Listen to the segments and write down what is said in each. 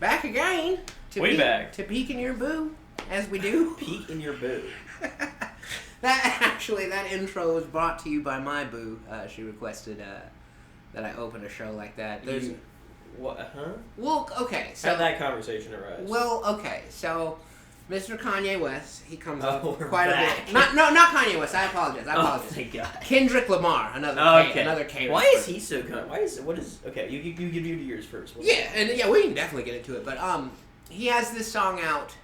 Back again. To peek in your boo, as we do. Peek in your boo. That intro was brought to you by my boo. She requested that I open a show like that. There's what? Huh? Well, okay. So how'd that conversation arise? Well, okay. So Mr. Kanye West, he comes up quite back. a bit. Not Kanye West. I apologize. Oh, thank God. Kendrick Lamar, another K. Why is he so? Okay? You give you yours first. We can definitely get into it. But he has this song out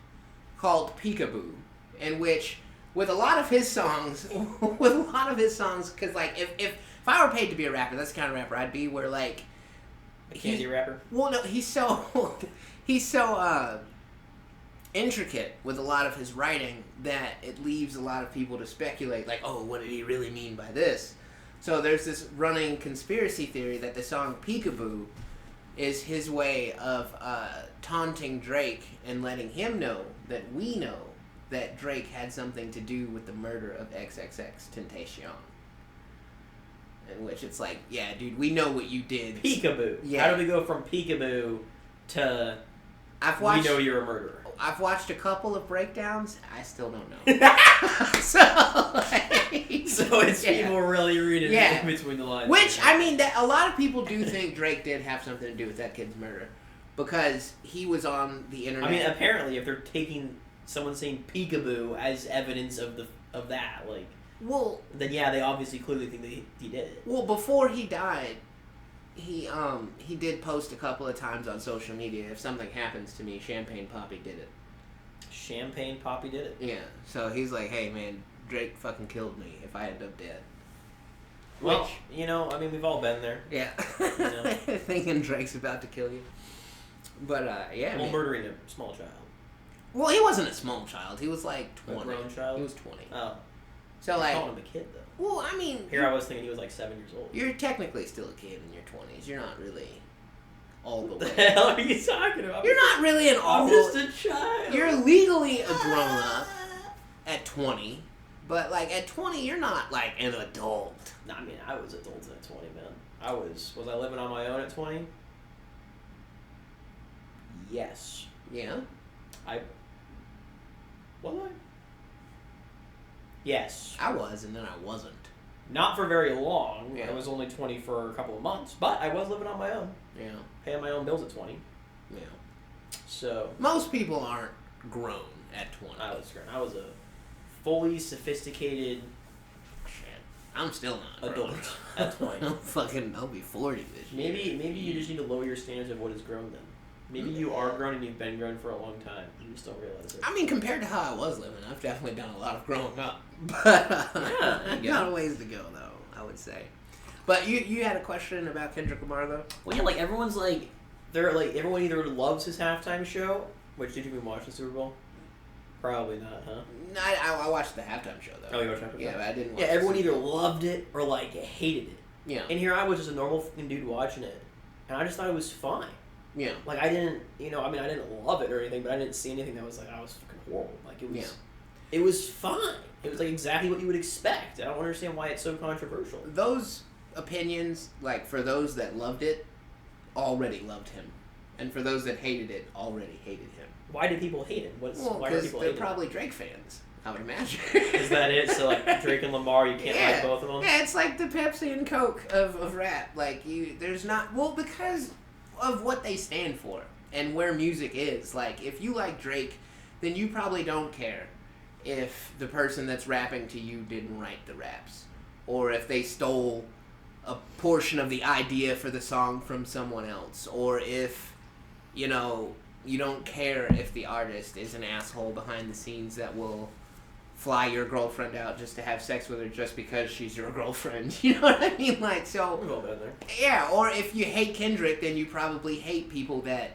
called Peekaboo, in which with a lot of his songs, because like if I were paid to be a rapper, that's the kind of rapper I'd be. Where like a candy rapper. Well, no, he's so intricate with a lot of his writing that it leaves a lot of people to speculate, like, oh, what did he really mean by this? So there's this running conspiracy theory that the song Peekaboo is his way of taunting Drake and letting him know that we know that Drake had something to do with the murder of XXX Tentacion. In which it's like, yeah, dude, we know what you did. Peekaboo. Yeah. How do we go from Peekaboo to we know you're a murderer? I've watched a couple of breakdowns. I still don't know. So it's people really reading in between the lines. Which, I mean, that a lot of people do think Drake did have something to do with that kid's murder. Because he was on the internet. I mean, apparently, if they're taking someone saying peekaboo as evidence of that, like... Well... Then, yeah, they obviously clearly think that he did it. Well, before he died... He did post a couple of times on social media, if something happens to me, Champagne Poppy did it. Champagne Poppy did it? Yeah. So he's like, hey man, Drake fucking killed me if I end up dead. Well, I mean, we've all been there. Yeah. Thinking Drake's about to kill you. But, yeah, well, murdering a small child. Well, he wasn't a small child. He was like 20. A grown child? He was 20. Oh. So, like... I called him a kid, though. Well, I mean... Here I was thinking he was like 7 years old. You're technically still a kid in your 20s. You're not really all the way. What the hell are you talking about? You're not really an all I'm just a child. You're legally a grown-up at 20. But, like, at 20, you're not, like, an adult. Nah, I mean, I was adult at 20, man. Was I living on my own at 20? Yes. Yeah? Was I? Yes. I was, and then I wasn't. Not for very long. Yeah. I was only 20 for a couple of months, but I was living on my own. Yeah. Paying my own bills at 20. Yeah. So... Most people aren't grown at 20. I was grown. I was a fully sophisticated... Shit. I'm still not adult at 20. I'll be 40 this year. Maybe you just need to lower your standards of what is grown then. Maybe you are grown and you've been grown for a long time. You just don't realize it. I mean, compared to how I was living, I've definitely done a lot of growing up. But I've got a ways to go, though, I would say. But you had a question about Kendrick Lamar, though? Well, yeah, like, everyone's like... everyone either loves his halftime show, which did you even watch the Super Bowl? Probably not, huh? No, I watched the halftime show, though. Oh, you watched the halftime show? Yeah, but I didn't watch Yeah, everyone either loved it or, like, hated it. Yeah. And here I was just a normal fucking dude watching it. And I just thought it was fine. Yeah. Like, I didn't, I didn't love it or anything, but I didn't see anything that was like, I was fucking horrible. Like, it was... Yeah. It was fine. It was, like, exactly what you would expect. I don't understand why it's so controversial. Those opinions, like, for those that loved it, already loved him. And for those that hated it, already hated him. Why do people hate him? Why do people hate him? They're probably Drake fans, I would imagine. Is that it? So, like, Drake and Lamar, you can't like both of them? Yeah, it's like the Pepsi and Coke of rap. Like, there's not... Well, because of what they stand for and where music is. Like, if you like Drake, then you probably don't care if the person that's rapping to you didn't write the raps. Or if they stole a portion of the idea for the song from someone else. Or if, you don't care if the artist is an asshole behind the scenes that will fly your girlfriend out just to have sex with her just because she's your girlfriend. You know what I mean? Like, so... We've all been there. Yeah, or if you hate Kendrick, then you probably hate people that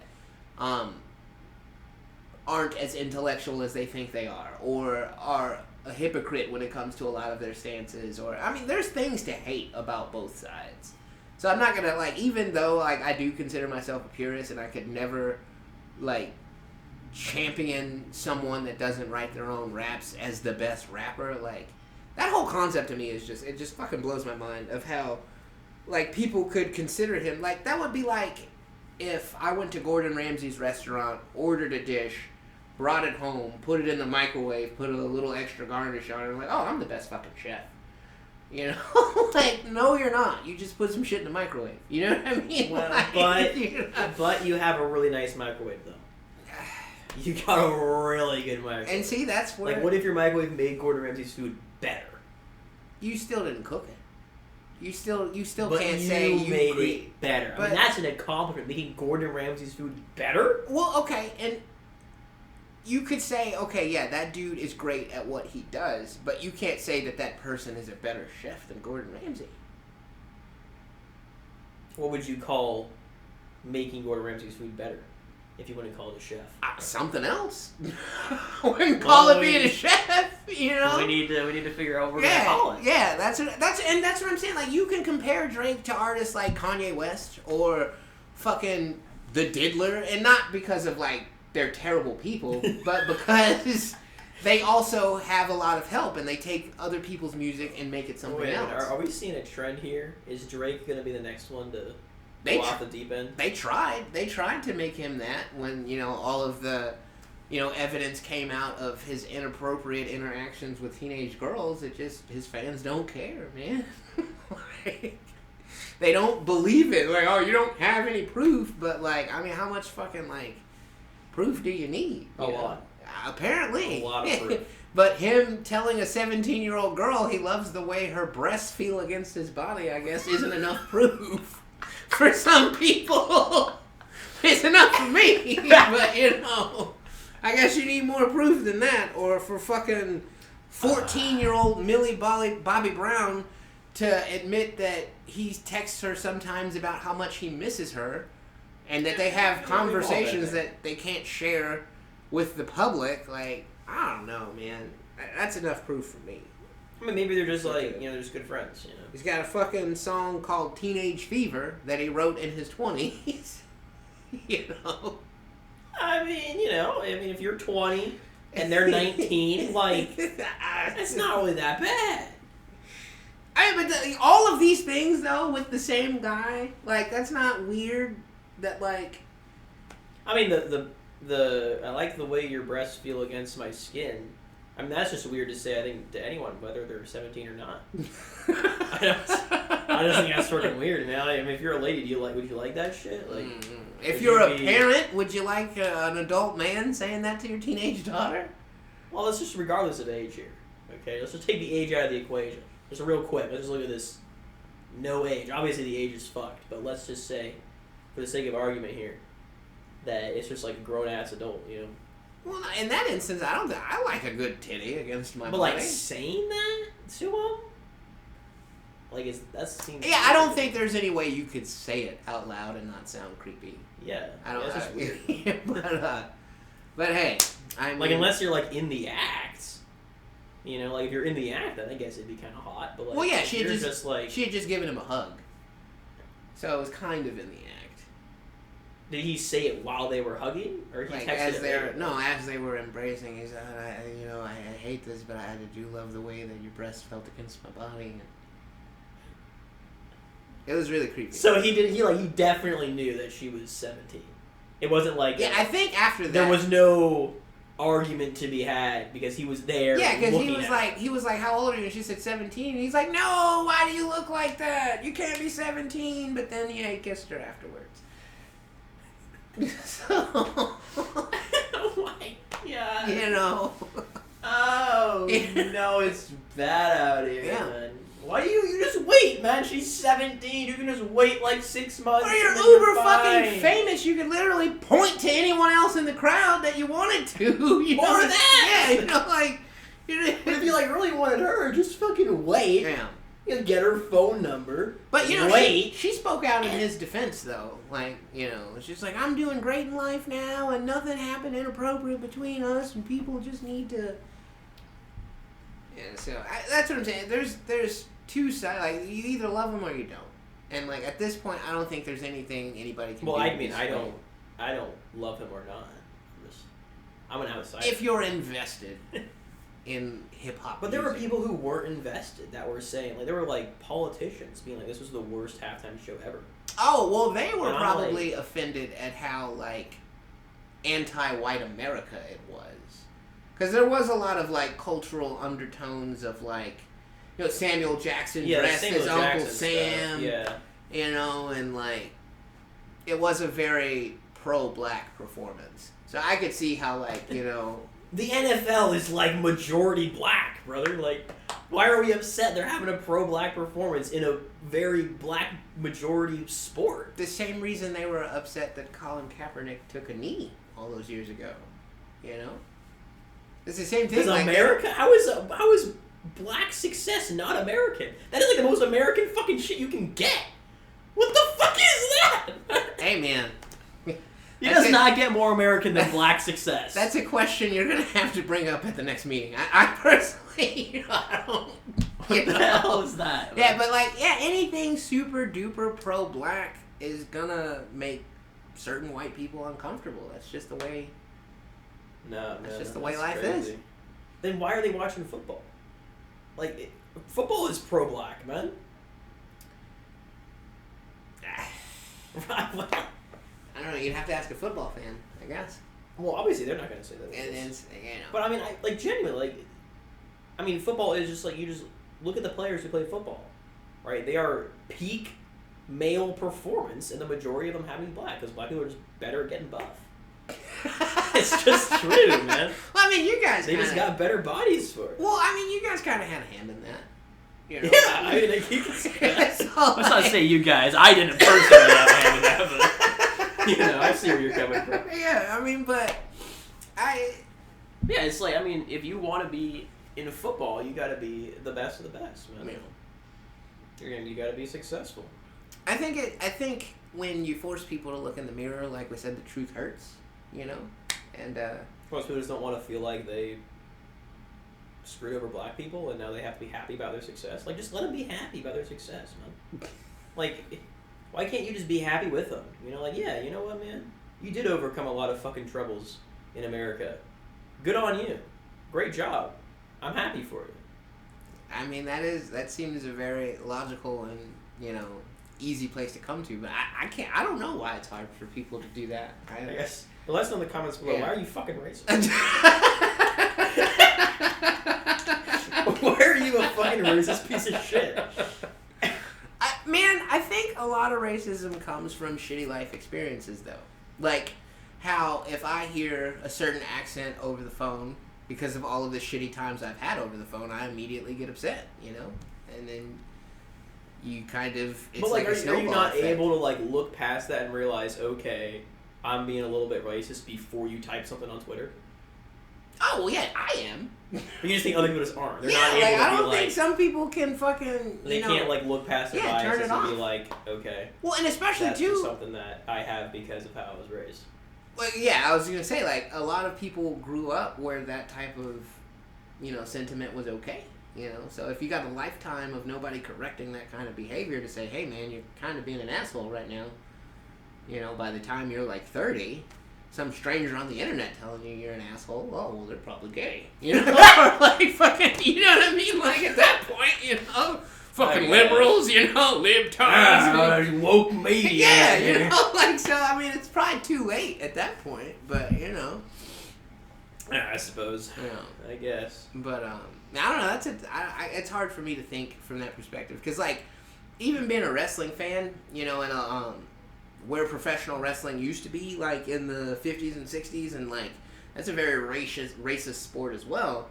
aren't as intellectual as they think they are, or are a hypocrite when it comes to a lot of their stances, or... I mean, there's things to hate about both sides. So I'm not gonna, like, even though, like, I do consider myself a purist and I could never, like... champion someone that doesn't write their own raps as the best rapper, like, that whole concept to me is just, it just fucking blows my mind of how, like, people could consider him, like, that would be like if I went to Gordon Ramsay's restaurant, ordered a dish, brought it home, put it in the microwave, put a little extra garnish on it, and like, oh, I'm the best fucking chef. You know? Like, no, you're not. You just put some shit in the microwave. You know what I mean? Well, Like, but you have a really nice microwave, though. You got a really good microwave. And see, that's where... Like, what if your microwave made Gordon Ramsay's food better? You still didn't cook it. You still But can't say you made it better. But, I mean, that's an accomplishment, making Gordon Ramsay's food better? Well, okay, and you could say, okay, yeah, that dude is great at what he does, but you can't say that that person is a better chef than Gordon Ramsay. What would you call making Gordon Ramsay's food better? If you wouldn't call it a chef. Something else. I wouldn't call it being a chef, you know? We need to figure out what we're gonna call it. Yeah, that's what I'm saying. Like, you can compare Drake to artists like Kanye West or fucking The Diddler, and not because of, like, they're terrible people, but because they also have a lot of help and they take other people's music and make it something else. Are we seeing a trend here? Is Drake gonna be the next one to go off the deep end? They tried to make him that when, you know, all of the, you know, evidence came out of his inappropriate interactions with teenage girls. It just, his fans don't care, man. Like, they don't believe it. Like, oh, you don't have any proof, but, like, I mean, how much fucking, like, proof do you need? A lot. Apparently. A lot of proof. But him telling a 17-year-old girl he loves the way her breasts feel against his body, I guess, isn't enough proof. For some people, it's enough for me. But, you know, I guess you need more proof than that. Or for fucking 14-year-old Millie Bobby Brown to admit that he texts her sometimes about how much he misses her, and that they have conversations that they can't share with the public. Like, I don't know, man. That's enough proof for me. I mean, maybe they're just like, you know, they're just good friends, you know. He's got a fucking song called Teenage Fever that he wrote in his 20s. You know? I mean, if you're 20 and they're 19, like, it's not really that bad. All of these things, though, with the same guy, like, that's not weird that, like... I mean, I like the way your breasts feel against my skin. I mean, that's just weird to say, I think, to anyone, whether they're 17 or not. I just think that's fucking weird, man. I mean, if you're a lady, would you like that shit? Like, if you're a parent, would you like an adult man saying that to your teenage daughter? Well, let's just, regardless of age here, okay? Let's just take the age out of the equation. Just real quick, let's just look at this. No age. Obviously, the age is fucked, but let's just say, for the sake of argument here, that it's just like a grown-ass adult, you know? Well, in that instance, I like a good titty against my body. But, like, saying that to him? Like, that seems... Yeah, I don't think there's any way you could say it out loud and not sound creepy. Yeah. I don't... It's just weird. But hey, I mean... Like, unless you're, like, in the act. You know, like, if you're in the act, then I guess it'd be kind of hot. But, like, well, yeah, she had just given him a hug. So it was kind of in the act. Did he say it while they were hugging, or he like, texted it? As they were embracing, he said, I hate this, but I do love the way that your breasts felt against my body. And it was really creepy. So he definitely knew that she was 17. It wasn't like I think after that there was no argument to be had because he was there. Yeah, because he was like, how old are you? And she said 17. And he's like, no, why do you look like that? You can't be 17. But then he kissed her afterwards. So, oh my god. You know. Oh no, it's bad out here, yeah. man. Why do you just wait, man? She's 17. You can just wait like 6 months. Or you're uber fucking famous. You could literally point to anyone else in the crowd that you wanted to. You know? Or that. Yeah, you know, like. But if you like really wanted her, just fucking wait. Yeah. You get her phone number. But you know, wait. She spoke out in his defense though. Like, you know, it's just like, I'm doing great in life now, and nothing happened inappropriate between us, and people just need to. Yeah, so that's what I'm saying. There's two sides. Like, you either love them or you don't. And like at this point, I don't think there's anything anybody can do. Well, I mean, I don't love him or not. I'm an outsider. If you're invested in hip hop. But there were people who weren't invested that were saying, like, there were like politicians being like, this was the worst halftime show ever. Oh, well, they were And I'm probably offended at how, like, anti-white America it was. Because there was a lot of, like, cultural undertones of, like, you know, Samuel Jackson dressed as Uncle Sam. Yeah. You know, and, like, it was a very pro-black performance. So I could see how, like, you know... The NFL is, like, majority black, brother. Like, why are we upset they're having a pro-black performance in a very black majority sport? The same reason they were upset that Colin Kaepernick took a knee all those years ago. You know? It's the same thing. Because like America? How is black success not American? That is like the most American fucking shit you can get. What the fuck is that? Hey, man. He does not get more American than black success. That's a question you're going to have to bring up at the next meeting. I personally, you know, I don't... What the hell is that? Yeah, but, like, yeah, anything super duper pro-black is going to make certain white people uncomfortable. That's just the way... That's just the way life is. Then why are they watching football? Like, football is pro-black, man. I don't know. You'd have to ask a football fan, I guess. Well, obviously they're not going to say that. And then, you know. But I mean, genuinely, football is just like, you just look at the players who play football, right? They are peak male performance, and the majority of them happen to be black, because black people are just better at getting buff. It's just true, man. Well, I mean, you guys they just got better bodies for it. Well, I mean, you guys kind of had a hand in that. You know? Yeah, I mean, you can say that. So, let's not say you guys. I didn't personally have a hand in that, but, you know, I see where you're coming from. Yeah, I mean, but yeah, it's like, I mean, if you want to be in football, you got to be the best of the best, man. Yeah. You got to be successful. I think when you force people to look in the mirror, like we said, the truth hurts. You know, and most people just don't want to feel like they screwed over black people, and now they have to be happy about their success. Like, just let them be happy about their success, man. Like, why can't you just be happy with them? You know, like, yeah, you know what, man? You did overcome a lot of fucking troubles in America. Good on you. Great job. I'm happy for you. I mean, that seems a very logical and, you know, easy place to come to, but I don't know why it's hard for people to do that. I guess. Well, let us know in the comments below. Yeah. Why are you fucking racist? Why are you a fucking racist piece of shit? I think a lot of racism comes from shitty life experiences, though. Like, how if I hear a certain accent over the phone, because of all of the shitty times I've had over the phone, I immediately get upset, you know? And then you kind of... It's but, like, a snowball are you not effect. able to, like, look past that and realize, okay, I'm being a little bit racist before you type something on Twitter? Oh, well, yeah, I am. You just think other people just aren't. They're yeah, not able like, to I don't be think some people can fucking, They can't, like, look past their biases and be like, okay. Well, and especially, that's too... just something that I have because of how I was raised. Well, yeah, I was going to say, like, a lot of people grew up where that type of, you know, sentiment was okay. You know, so if you got a lifetime of nobody correcting that kind of behavior to say, hey, man, you're kind of being an asshole right now, you know, by the time you're, like, 30... some stranger on the internet telling you you're an asshole, oh, well, they're probably gay. You know? Or, like, fucking, you know what I mean? Like, at that point, you know, fucking liberals, you know, libtards. Woke media. Yeah, you know, like, so, I mean, it's probably too late at that point, but, you know. Yeah, I suppose. Yeah. I guess. But, I don't know, it's hard for me to think from that perspective, because, like, even being a wrestling fan, you know, and, where professional wrestling used to be, like, in the 50s and 60s, and, like, that's a very racist sport as well,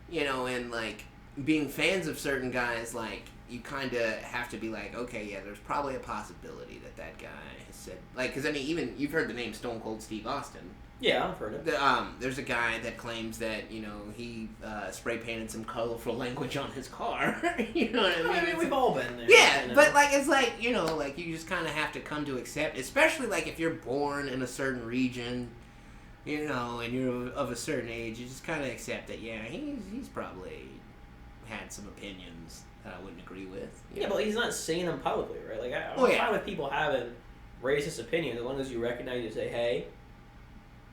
you know, and, like, being fans of certain guys, like, you kind of have to be like, okay, yeah, there's probably a possibility that guy has said, like, because, I mean, even, you've heard the name Stone Cold Steve Austin. Yeah, I've heard it. There's a guy that claims that, you know, he spray painted some colorful language on his car. You know what I mean? I mean, we've all been there. Yeah, you know? but, like, it's like, you know, like, you just kind of have to come to accept, especially, like, if you're born in a certain region, you know, and you're of a certain age, you just kind of accept that, yeah, he's probably had some opinions that I wouldn't agree with. Yeah, but he's not saying them publicly, right? Like, I'm fine with people having racist opinions as long as you recognize and say, hey,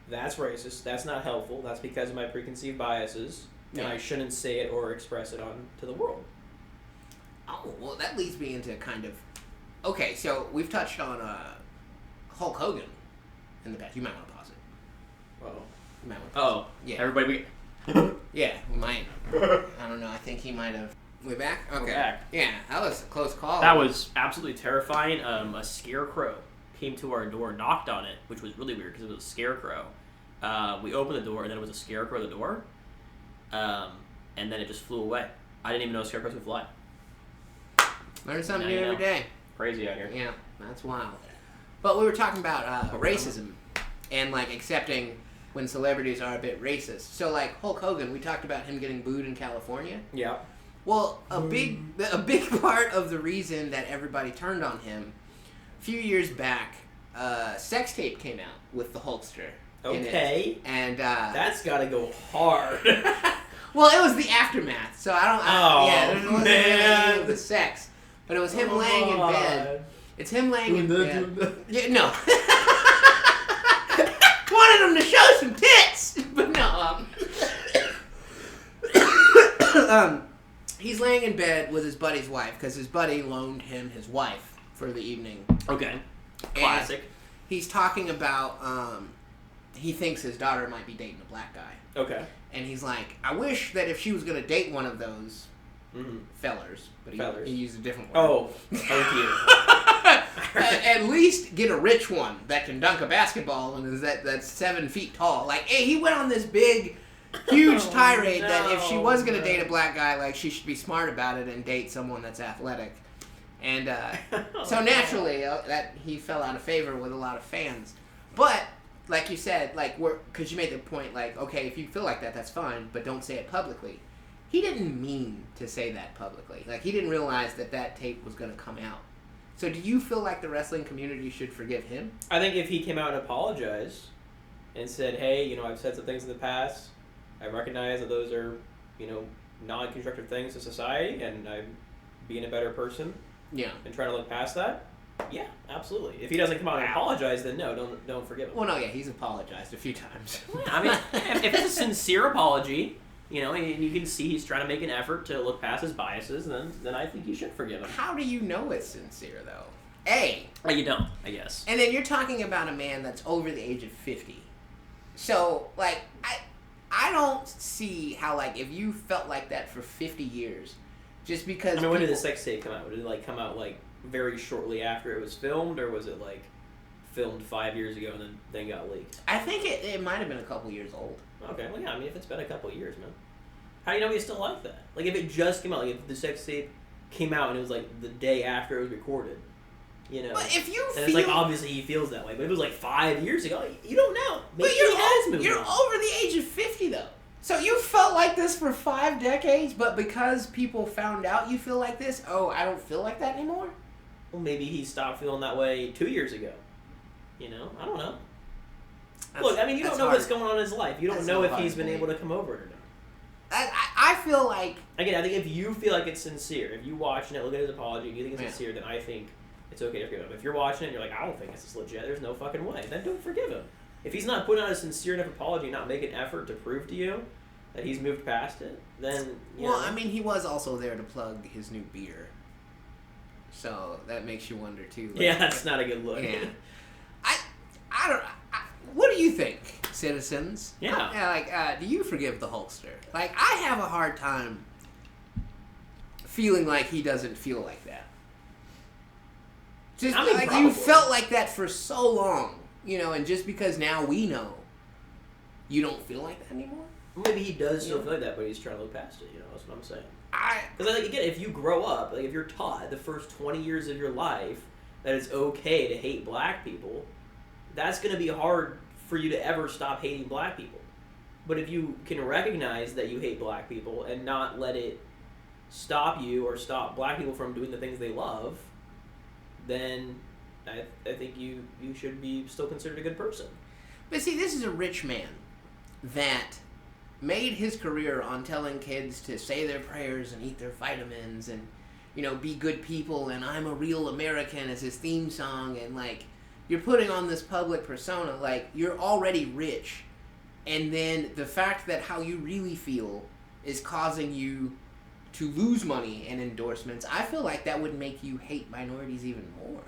that's racist, that's not helpful, that's because of my preconceived biases, and I shouldn't say it or express it on to the world. Oh, well, that leads me into kind of Okay, so we've touched on Hulk Hogan in the past. You might want to pause it. Uh-oh. You might want to pause Oh, it. Yeah. everybody. Yeah, we might. I don't know. I think he might have. We back? Okay. We're back. Yeah, that was a close call. That was absolutely terrifying. A scarecrow came to our door, knocked on it, which was really weird because it was a scarecrow. We opened the door, and then it was a scarecrow at the door. And then it just flew away. I didn't even know scarecrows could fly. Learn something Now new you every know. day. Crazy out here. Yeah, that's wild. But we were talking about racism and like accepting when celebrities are a bit racist. So like Hulk Hogan, we talked about him getting booed in California. Yeah. Well, a big part of the reason that everybody turned on him, a few years back, sex tape came out with the Hulkster. Okay. And That's gotta go hard. well, it was the aftermath, so I don't. There wasn't man. any of the sex, but it was him laying in bed. It's him laying in bed. Yeah, no. Wanted him to show some tits, but no. He's laying in bed with his buddy's wife because his buddy loaned him his wife for the evening. Okay. Classic. And he's talking about he thinks his daughter might be dating a black guy. Okay. And he's like, I wish that if she was going to date one of those Mm-hmm. fellers, but Fellers. he used a different word. Oh, thank you. At least get a rich one that can dunk a basketball and is that's 7 feet tall. Like, hey, he went on this big, huge tirade that if she was going to date a black guy, like, she should be smart about it and date someone that's athletic. And so naturally, that he fell out of favor with a lot of fans. But like you said, like because you made the point, like, okay, if you feel like that, that's fine, but don't say it publicly. He didn't mean to say that publicly. Like, he didn't realize that tape was going to come out. So do you feel like the wrestling community should forgive him? I think if he came out and apologized and said, hey, I've said some things in the past. I recognize that those are, non-constructive things to society, and I'm being a better person. Yeah. And trying to look past that. Yeah, absolutely. If he doesn't come out and apologize, then no, don't forgive him. Well, no, yeah, he's apologized a few times. I mean, if it's a sincere apology, and you can see he's trying to make an effort to look past his biases, then I think you should forgive him. How do you know it's sincere, though? You don't, I guess. And then you're talking about a man that's over the age of 50. So, like, I don't see how, like, if you felt like that for 50 years, just because when did the sex tape come out? Did it, come out, very shortly after it was filmed, or was it, filmed 5 years ago and then got leaked? I think it might have been a couple years old. Okay, well, yeah, if it's been a couple of years, man. How do you know he's still like that? If it just came out, if the sex tape came out and it was, the day after it was recorded, But if you and feel... it's obviously he feels that way, but if it was, 5 years ago, you don't know. Maybe But you're he has moved You're on. over the age of 50, though. So you felt like this for 5 decades, but because people found out you feel like this, I don't feel like that anymore? Well, maybe he stopped feeling that way 2 years ago. I don't know. Look, you don't know what's going on in his life. You don't know if he's been able to come over it or not. I feel like... Again, I think if you feel like it's sincere, if you watching it, look at his apology, and you think it's sincere, then I think it's okay to forgive him. If you're watching it and you're like, I don't think this is legit, there's no fucking way, then don't forgive him. If he's not putting out a sincere enough apology, not making an effort to prove to you that he's moved past it, then, he was also there to plug his new beer. So that makes you wonder, too. Yeah, that's not a good look. Yeah. I don't... what do you think, citizens? Yeah. Do you forgive the Hulkster? I have a hard time feeling like he doesn't feel like that. Just you felt like that for so long, and just because now we know, you don't feel like that anymore? Maybe he does still feel like that, but he's trying to look past it, that's what I'm saying. Because, again, if you grow up, if you're taught the first 20 years of your life that it's okay to hate black people, that's going to be hard for you to ever stop hating black people. But if you can recognize that you hate black people and not let it stop you or stop black people from doing the things they love, then I think you should be still considered a good person. But see, this is a rich man that made his career on telling kids to say their prayers and eat their vitamins and, be good people, and I'm a real American as his theme song, and, you're putting on this public persona, you're already rich, and then the fact that how you really feel is causing you to lose money and endorsements, I feel like that would make you hate minorities even more.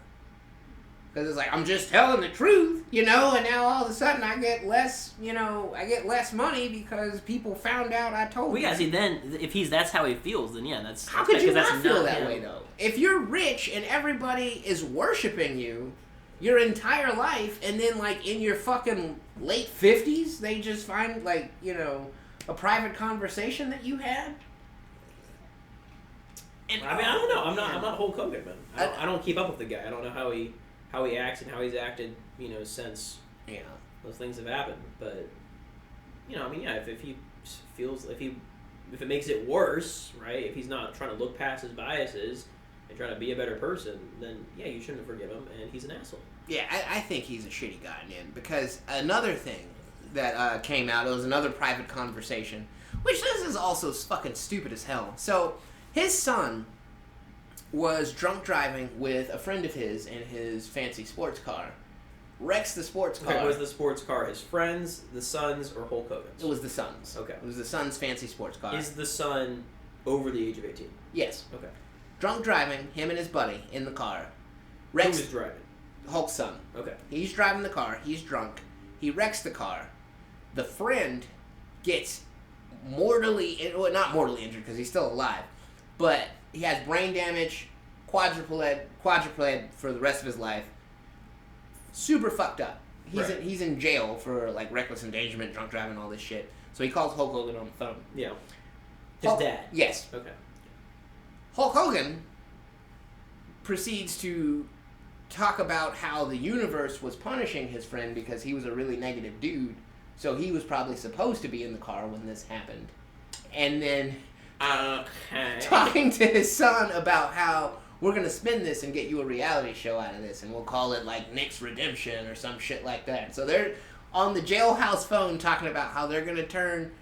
Because it's like, I'm just telling the truth, and now all of a sudden I get less, money because people found out I told We you. gotta see then, if that's how he feels, then yeah, that's... How could you that's not feel that him. way, though? If you're rich and everybody is worshiping you your entire life, and then, like, in your fucking late 50s, they just find, like, a private conversation that you had? And, I mean, I don't know. I'm not Hulk Hogan, man. I don't keep up with the guy. I don't know how he acts and how he's acted, since those things have happened. But I mean, yeah, if he feels if it makes it worse, right? If he's not trying to look past his biases and trying to be a better person, then yeah, you shouldn't forgive him, and he's an asshole. Yeah, I think he's a shitty guy, man. Because another thing that came out, it was another private conversation, which this is also fucking stupid as hell. So his son was drunk driving with a friend of his in his fancy sports car. Wrecks the sports car. Okay, was the sports car his friend's, the son's, or Hulk Hogan's? It was the son's. Okay. It was the son's fancy sports car. Is the son over the age of 18? Yes. Okay. Drunk driving, him and his buddy in the car. Who Wrecks was driving? Hulk's son. Okay. He's driving the car. He's drunk. He wrecks the car. The friend gets not mortally injured because he's still alive, but he has brain damage, quadruped for the rest of his life. Super fucked up. He's in jail for like reckless endangerment, drunk driving, all this shit. So he calls Hulk Hogan on the phone. Yeah. His dad. Yes. Okay. Hulk Hogan proceeds to talk about how the universe was punishing his friend because he was a really negative dude. So he was probably supposed to be in the car when this happened. And then talking to his son about how we're going to spin this and get you a reality show out of this, and we'll call it like Nick's Redemption or some shit like that. So they're on the jailhouse phone talking about how they're going to turn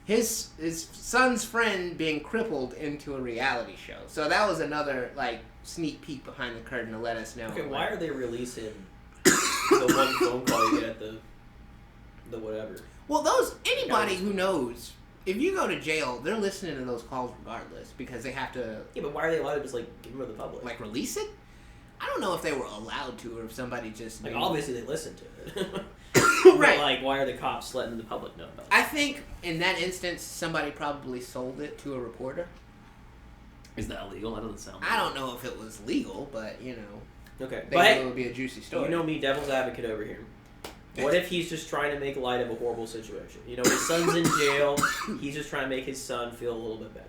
his son's friend being crippled into a reality show. So that was another like sneak peek behind the curtain to let us know. Okay, why are they releasing the one phone call you get at the whatever? Well, anybody who knows, if you go to jail, they're listening to those calls regardless because they have to. Yeah, but why are they allowed to just like give them to the public? Like release it? I don't know if they were allowed to, or if somebody just like obviously they listened to it. Right. But, like, why are the cops letting the public know about it? I think in that instance, somebody probably sold it to a reporter. Is that illegal? That doesn't sound. I don't know if it was legal, but Okay, they knew it would be a juicy story. You know me, devil's advocate over here. What if he's just trying to make light of a horrible situation? His son's in jail. He's just trying to make his son feel a little bit better.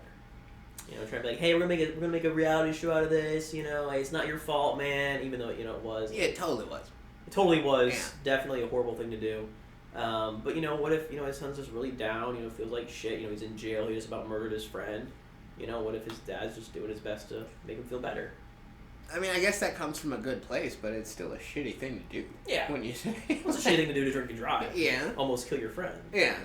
Trying to be like, hey, we're gonna make a reality show out of this. It's not your fault, man. Even though it was. Yeah, it totally was. It totally was. Yeah. Definitely a horrible thing to do. But what if his son's just really down? Feels like shit. He's in jail. He just about murdered his friend. What if his dad's just doing his best to make him feel better? I mean, I guess that comes from a good place, but it's still a shitty thing to do. Yeah. When you say It's a shitty thing to do to drink and drive. Yeah. Almost kill your friend. Yeah.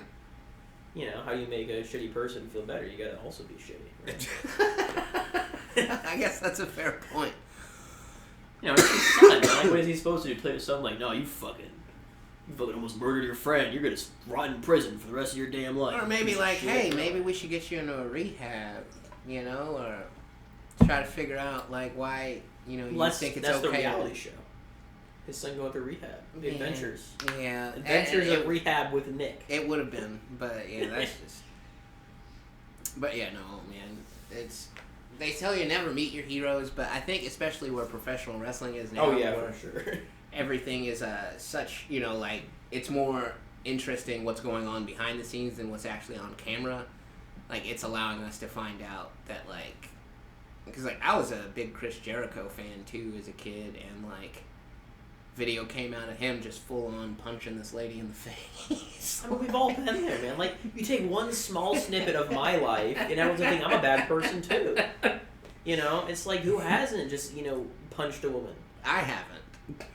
How do you make a shitty person feel better? You gotta also be shitty. Right? I guess that's a fair point. It's his son. Like, what is he supposed to do? Play with something like, no, you fucking almost murdered your friend. You're gonna rot in prison for the rest of your damn life. Or maybe like, hey, maybe we should get you into a rehab, or try to figure out like why, you think it's that's okay. the reality show. His son going through rehab. The Adventures. Yeah. Adventures of Rehab with Nick. It would have been, but yeah, that's just. But yeah, no, man, they tell you never meet your heroes, but I think especially where professional wrestling is now. Oh yeah, for sure. Everything is such, like it's more interesting what's going on behind the scenes than what's actually on camera. Like it's allowing us to find out that because I was a big Chris Jericho fan too as a kid, and video came out of him just full on punching this lady in the face. I mean, we've all been there, man. Like, you take one small snippet of my life, and everyone's gonna think I'm a bad person too. It's like, who hasn't just, punched a woman? I haven't.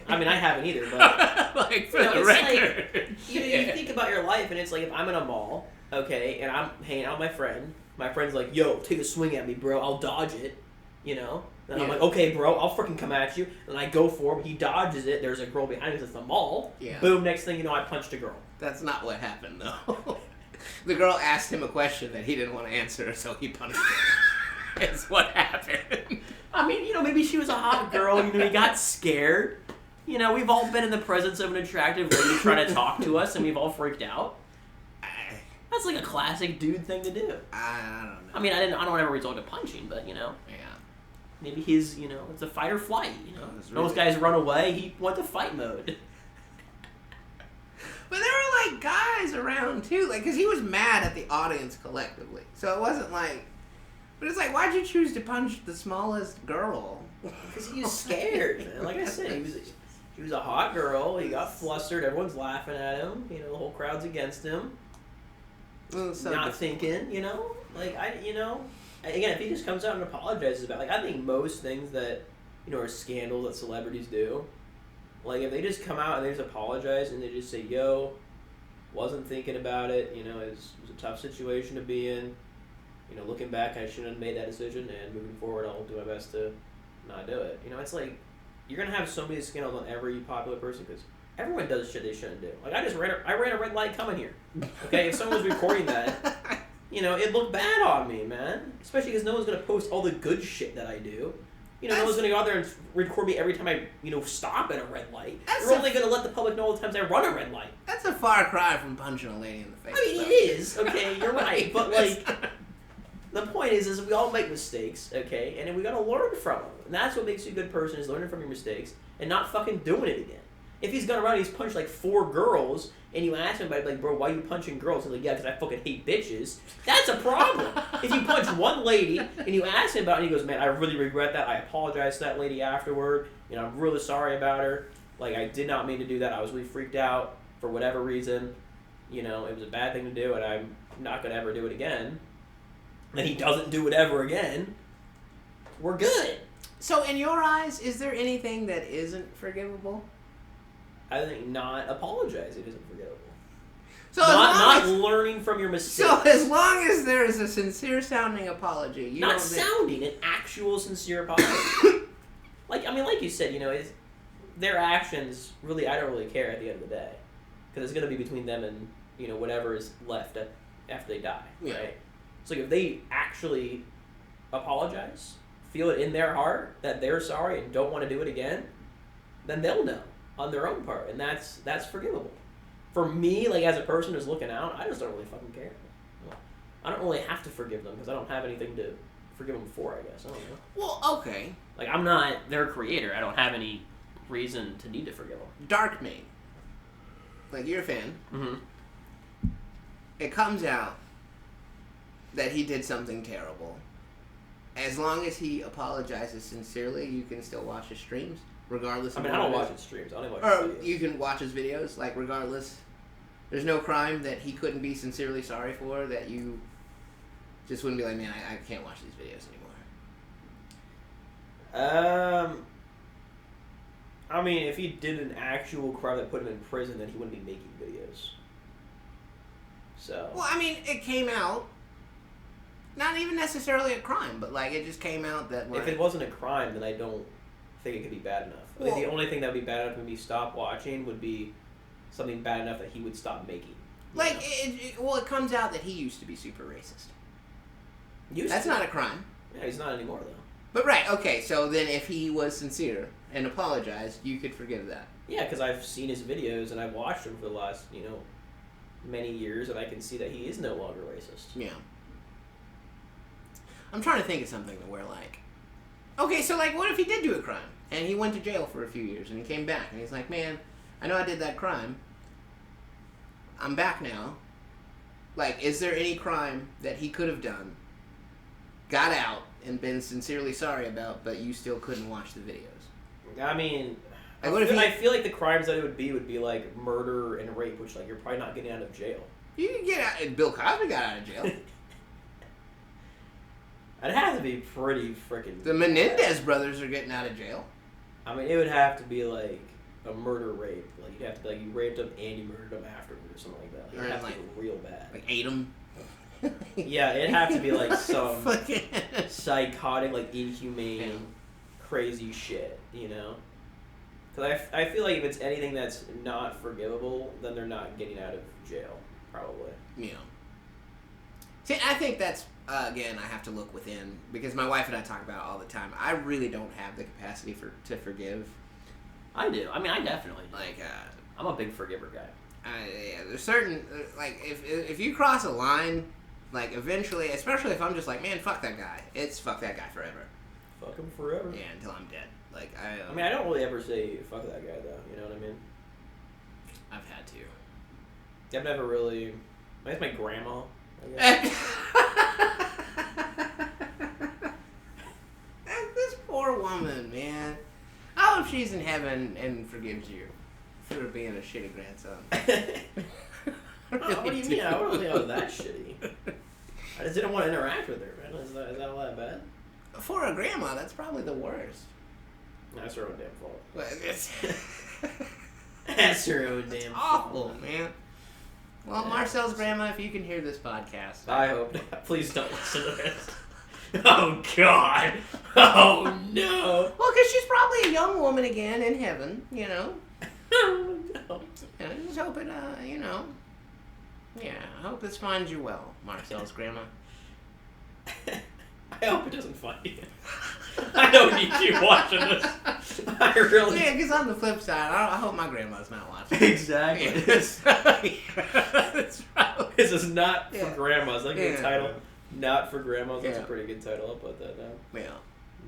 I mean, I haven't either, but for the record. Like, you think about your life, and it's like if I'm in a mall, okay, and I'm hanging out with my friend's like, yo, take a swing at me, bro. I'll dodge it. And I'm like, okay, bro, I'll freaking come at you. And I go for him. He dodges it. There's a girl behind us. It's the mall. Yeah. Boom, next thing you know, I punched a girl. That's not what happened, though. The girl asked him a question that he didn't want to answer, so he punished her. That's what happened. I mean, maybe she was a hot girl. He got scared. We've all been in the presence of an attractive lady trying to talk to us, and we've all freaked out. That's like a classic dude thing to do. I don't know. I mean, I don't ever resort to punching, but Yeah. maybe his, it's a fight or flight. Really... Those guys run away. He went to fight mode. But there were like guys around too, like, because he was mad at the audience collectively. So it wasn't like, but it's like, why'd you choose to punch the smallest girl? Because he was scared, man. Like I said, he was a hot girl. He got flustered. Everyone's laughing at him. The whole crowd's against him. Not thinking, like again, if he just comes out and apologizes about, like, I think most things that are scandals that celebrities do, like, if they just come out and they just apologize and they just say, yo, wasn't thinking about it, it was a tough situation to be in, looking back, I shouldn't have made that decision, and moving forward, I'll do my best to not do it. It's like, you're gonna have so many scandals on every popular person because everyone does shit they shouldn't do. Like, I ran a red light coming here. Okay, if someone was recording that, it looked bad on me, man. Especially because no one's gonna post all the good shit that I do. No one's gonna go out there and record me every time I, stop at a red light. You're only gonna let the public know all the times I run a red light. That's a far cry from punching a lady in the face. I mean, it is, okay, you're right, but like, the point is we all make mistakes, okay, and we gotta learn from them. And that's what makes you a good person, is learning from your mistakes and not fucking doing it again. If he's gone around and he's punched like 4 girls, and you ask him about, like, bro, why are you punching girls? He's like, yeah, because I fucking hate bitches. That's a problem. If you punch one lady, and you ask him about it, and he goes, man, I really regret that. I apologize to that lady afterward. I'm really sorry about her. Like, I did not mean to do that. I was really freaked out for whatever reason. It was a bad thing to do, and I'm not going to ever do it again. And he doesn't do it ever again. We're good. So, in your eyes, is there anything that isn't forgivable? I think not apologizing isn't forgivable. So not learning from your mistakes. So as long as there is a sincere sounding apology, an actual sincere apology. like you said, their actions really, I don't really care at the end of the day, because it's gonna be between them and whatever is left after they die, yeah. Right? So if they actually apologize, feel it in their heart that they're sorry and don't want to do it again, then they'll know on their own part, and that's forgivable. For me, like, as a person who's looking out, I just don't really fucking care. I don't really have to forgive them because I don't have anything to forgive them for, I guess. I don't know. Well, okay. Like, I'm not their creator. I don't have any reason to need to forgive them. Dark Main. Like, you're a fan. Mm-hmm. It comes out that he did something terrible. As long as he apologizes sincerely, you can still watch his streams, regardless of I don't watch his streams. I only watch his videos. You can watch his videos, like, regardless. There's no crime that he couldn't be sincerely sorry for that you just wouldn't be like, man, I can't watch these videos anymore. I mean, if he did an actual crime that put him in prison, then he wouldn't be making videos. So. Well, I mean, it came out. Not even necessarily a crime, but, like, it just came out that, like... If it wasn't a crime, then I don't think it could be bad enough. I think the only thing that would be bad enough to me stop watching would be something bad enough that he would stop making. Like, it comes out that he used to be super racist. That's not a crime. Yeah, he's not anymore, though. But, right, okay, so then if he was sincere and apologized, you could forgive that. Yeah, because I've seen his videos and I've watched him for the last, many years, and I can see that he is no longer racist. Yeah. I'm trying to think of something where, like... Okay, so, like, what if he did do a crime? And he went to jail for a few years, and he came back, and he's like, man, I know I did that crime. I'm back now. Like, is there any crime that he could have done, got out, and been sincerely sorry about, but you still couldn't watch the videos? I mean... Like, I feel like the crimes that it would be like murder and rape, which, like, you're probably not getting out of jail. You can get out... Bill Cosby got out of jail. It has to be pretty freaking... The Menendez brothers are getting out of jail. I mean, it would have to be, like, a murder rape. Like, you'd have to be, like, you raped them and you murdered them afterward or something like that. Like, it'd have to be real bad. Like, ate them? Yeah, it'd have to be, like, some psychotic, like, inhumane, crazy shit, Because I feel like if it's anything that's not forgivable, then they're not getting out of jail, probably. Yeah. See, I think that's, again, I have to look within, because my wife and I talk about it all the time. I really don't have the capacity to forgive. I do. I mean, I definitely do. Like, I'm a big forgiver guy. yeah, there's certain, like, if you cross a line, like, eventually, especially if I'm just like, man, fuck that guy. It's fuck that guy forever. Fuck him forever. Yeah, until I'm dead. Like, I mean, I don't really ever say fuck that guy, though. You know what I mean? I've had to. I've never really... That's my grandma, I guess. This poor woman, man. I hope she's in heaven and forgives you for being a shitty grandson. What do you mean? I don't think I was that shitty. I just didn't want to interact with her, man. Is that all that bad? For a grandma, that's probably the worst. That's her own damn fault. That's her own damn awful, man. Well, Marcel's grandma, if you can hear this podcast. I hope not. Please don't listen to this. Oh, God. Oh, no. Well, because she's probably a young woman again in heaven, you know. Oh, no. And I just hope it, you know. Yeah, I hope this finds you well, Marcel's grandma. I hope it doesn't find you. I don't need you watching this. I really... Yeah, because on the flip side, I hope my grandma's not watching. Exactly. Yeah. That's probably... This is not for grandmas. That's a good title. Yeah. Not for grandmas. That's a pretty good title. I'll put that down. Yeah.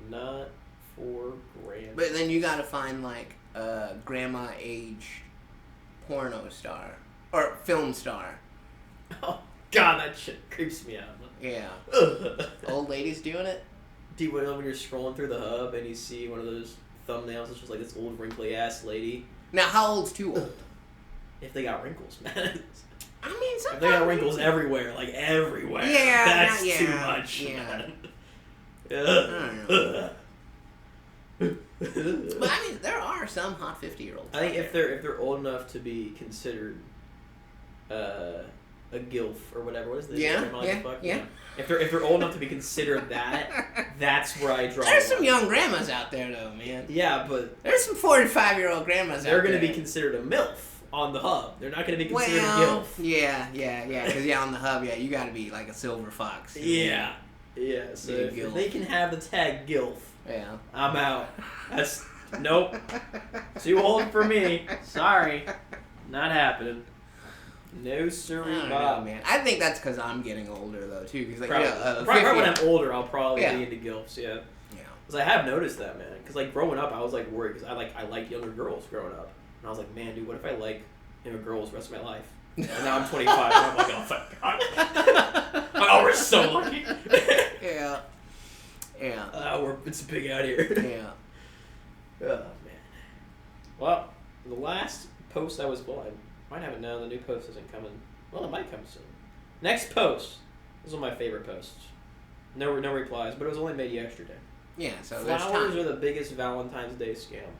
Not for grandmas. But then you gotta find, like, a grandma-age porno star. Or film star. Oh, God, that shit creeps me out. Yeah. Ugh. Old ladies doing it? Dude, when you're scrolling through the hub and you see one of those thumbnails, it's just like this old wrinkly ass lady. Now, how old's too old? If they got wrinkles, man. I mean, sometimes... If they got wrinkles everywhere, like everywhere. Yeah, that's yeah, too much, yeah. man. I don't know. But I mean, there are some hot 50-year-olds. I think if they're old enough to be considered a gilf or whatever, what is this? Yeah. If they're old enough to be considered that, that's where I draw. There's some young grandmas out there, though, man. Yeah, but there's some 45-year-old grandmas out there. They're going to be considered a MILF on the hub. They're not going to be considered a gilf. Yeah. Because on the hub, you got to be like a silver fox. Yeah. So if they can have the tag gilf, I'm out. That's nope. Too old for me. Sorry, not happening. No sir, Bob. Man. I think that's because I'm getting older though too. Because like probably when I'm older, I'll probably be into gilfs. Yeah. Because I have noticed that, man. Because like growing up, I was like worried because I liked younger girls growing up, and I was like, man, dude, what if I like younger girls the rest of my life? And now I'm 25, and I'm like, oh fuck God. Oh, we're so lucky. Yeah. It's big out here. Yeah. Oh man. Well, the last post I was might have it now. The new post isn't coming. Well, it might come soon. Next post. This is one of my favorite posts. No replies, but it was only made yesterday. Yeah. So flowers are the biggest Valentine's Day scam.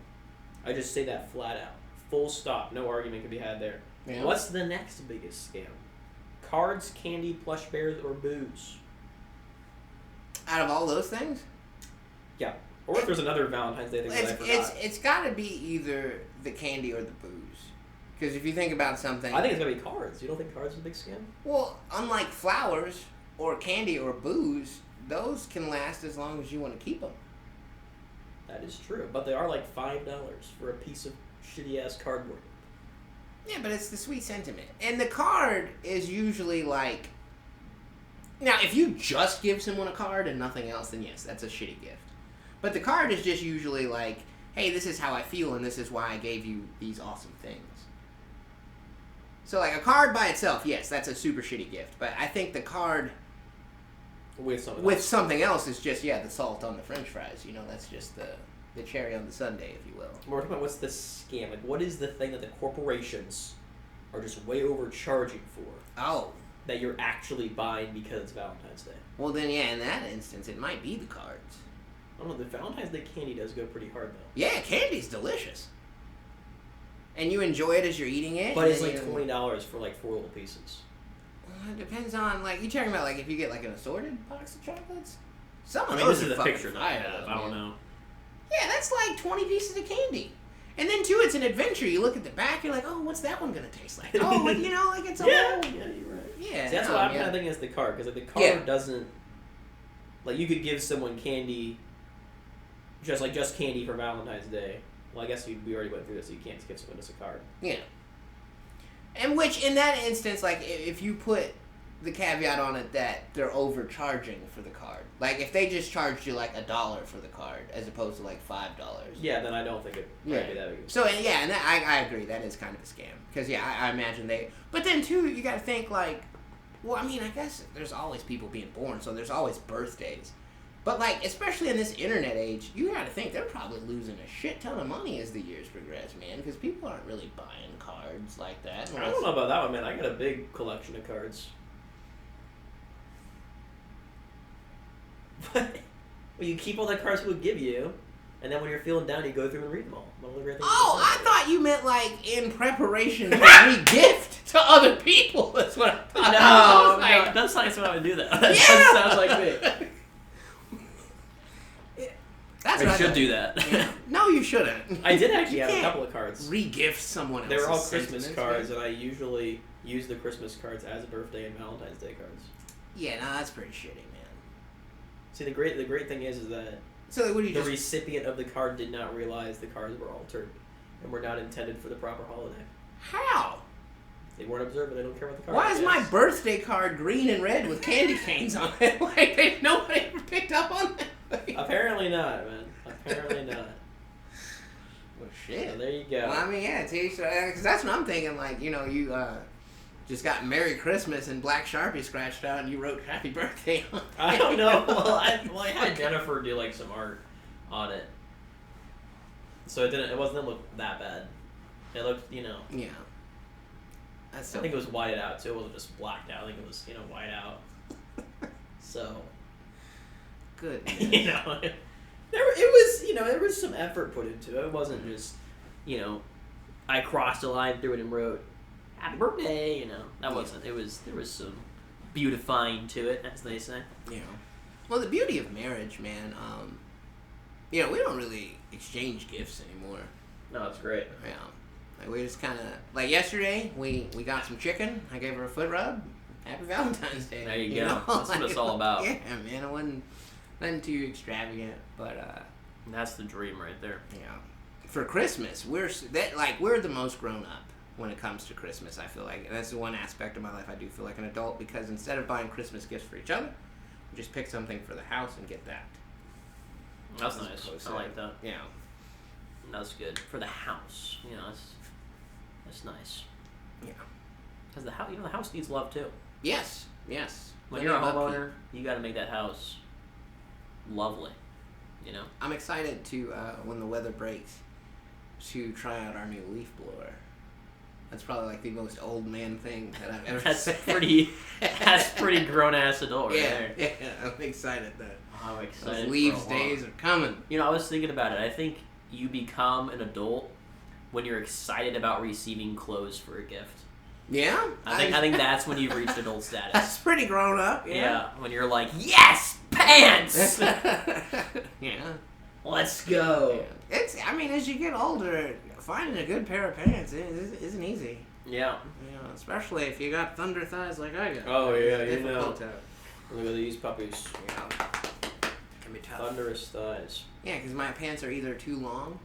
I just say that flat out. Full stop. No argument can be had there. Yeah. What's the next biggest scam? Cards, candy, plush bears, or booze? Out of all those things? Yeah. Or if there's another Valentine's Day thing that I forgot. It's got to be either the candy or the booze. Because if you think about something... I think it's going to be cards. You don't think cards is a big scam? Well, unlike flowers or candy or booze, those can last as long as you want to keep them. That is true. But they are like $5 for a piece of shitty-ass cardboard. Yeah, but it's the sweet sentiment. And the card is usually like... Now, if you just give someone a card and nothing else, then yes, that's a shitty gift. But the card is just usually like, hey, this is how I feel and this is why I gave you these awesome things. So, like, a card by itself, yes, that's a super shitty gift. But I think the card with something else is just, the salt on the french fries. You know, that's just the cherry on the sundae, if you will. We're talking about what's the scam. Like, what is the thing that the corporations are just way overcharging for? Oh. That you're actually buying because it's Valentine's Day. Well, then, in that instance, it might be the cards. I don't know, the Valentine's Day candy does go pretty hard, though. Yeah, candy's delicious. And you enjoy it as you're eating it. But it's like $20 for like 4 little pieces. Well, it depends on, like, you talking about, like, if you get, like, an assorted box of chocolates? Some of those are the fucking picture that I have. I don't know. Yeah, that's like 20 pieces of candy. And then, too, it's an adventure. You look at the back, you're like, oh, what's that one going to taste like? Oh, you know, like, it's a whole... Yeah, you're right. Yeah. See, that's what I'm kind of thinking is the card, because like the card doesn't, like, you could give someone candy, just candy for Valentine's Day. Well, I guess we already went through this, so you can't give someone just a card. Yeah. And which, in that instance, like, if you put the caveat on it that they're overcharging for the card. Like, if they just charged you, like, $1 for the card, as opposed to, like, $5. Yeah, then I don't think it might be that big. So, yeah, and I agree, that is kind of a scam. Because, yeah, I imagine they... But then, too, you gotta think, like... Well, I mean, I guess there's always people being born, so there's always birthdays. But, like, especially in this internet age, you gotta think they're probably losing a shit ton of money as the years progress, man. Because people aren't really buying cards like that. I don't know about that one, man. I got a big collection of cards. What? Well, you keep all the cards people give you, and then when you're feeling down, you go through and read them all. Oh, I thought you meant, like, in preparation to re-gift to other people. That's what I thought. No, that's not how I would do that. That sounds like me. That's I should do that. Yeah. No, you shouldn't. I did actually have a couple of cards. Re-gift someone else. They were all Christmas cards, and I usually use the Christmas cards as birthday and Valentine's Day cards. Yeah, no, that's pretty shitty, man. See, the great thing is that so what do you recipient of the card did not realize the cards were altered and were not intended for the proper holiday. How? They weren't observant. They don't care about the card. Why is my birthday card green and red with candy canes on it? Like, nobody ever picked up on that. Apparently not, man. Apparently not. Well, shit. So there you go. Well, I mean, yeah, because that's what I'm thinking. Like, you know, you just got Merry Christmas and Black Sharpie scratched out, and you wrote Happy Birthday on it. I don't know. Well, I had Jennifer do like some art on it, so it wasn't look that bad. It looked, you know. Yeah. That's I think it was whited out too. It wasn't just blacked out. I think it was, white out. So. Good. There was some effort put into it. It wasn't just, I crossed a line through it and wrote Happy Birthday. That wasn't. There was some beautifying to it, as they say. Yeah. Well, the beauty of marriage, man. We don't really exchange gifts anymore. No, that's great. Yeah. Like, we just kind of, like, yesterday, we got some chicken. I gave her a foot rub. Happy Valentine's Day. There you go. That's what it's all about. Yeah, man. It wasn't nothing too extravagant, but that's the dream right there. Yeah. For Christmas, we're the most grown up when it comes to Christmas. I feel like, and that's the one aspect of my life I do feel like an adult, because instead of buying Christmas gifts for each other, we just pick something for the house and get that. That's nice. I like that. Yeah. That's good for the house. That's nice. Yeah. Because the house needs love too. Yes. When you're a homeowner, you got to make that house lovely. I'm excited to when the weather breaks to try out our new leaf blower. That's probably like the most old man thing that I've ever said. That's pretty grown ass adult right there. Yeah, I'm excited that I'm excited. Those leaves days are coming. I was thinking about it. I think you become an adult when you're excited about receiving clothes for a gift. Yeah? I think that's when you've reached adult status. That's pretty grown up, yeah. When you're like, yes, pants! Yeah. Let's go. Yeah. As you get older, finding a good pair of pants isn't easy. Yeah. Especially if you got thunder thighs like I got. Oh, yeah, Look at these puppies. Yeah. Can be tough. Thunderous thighs. Yeah, because my pants are either too long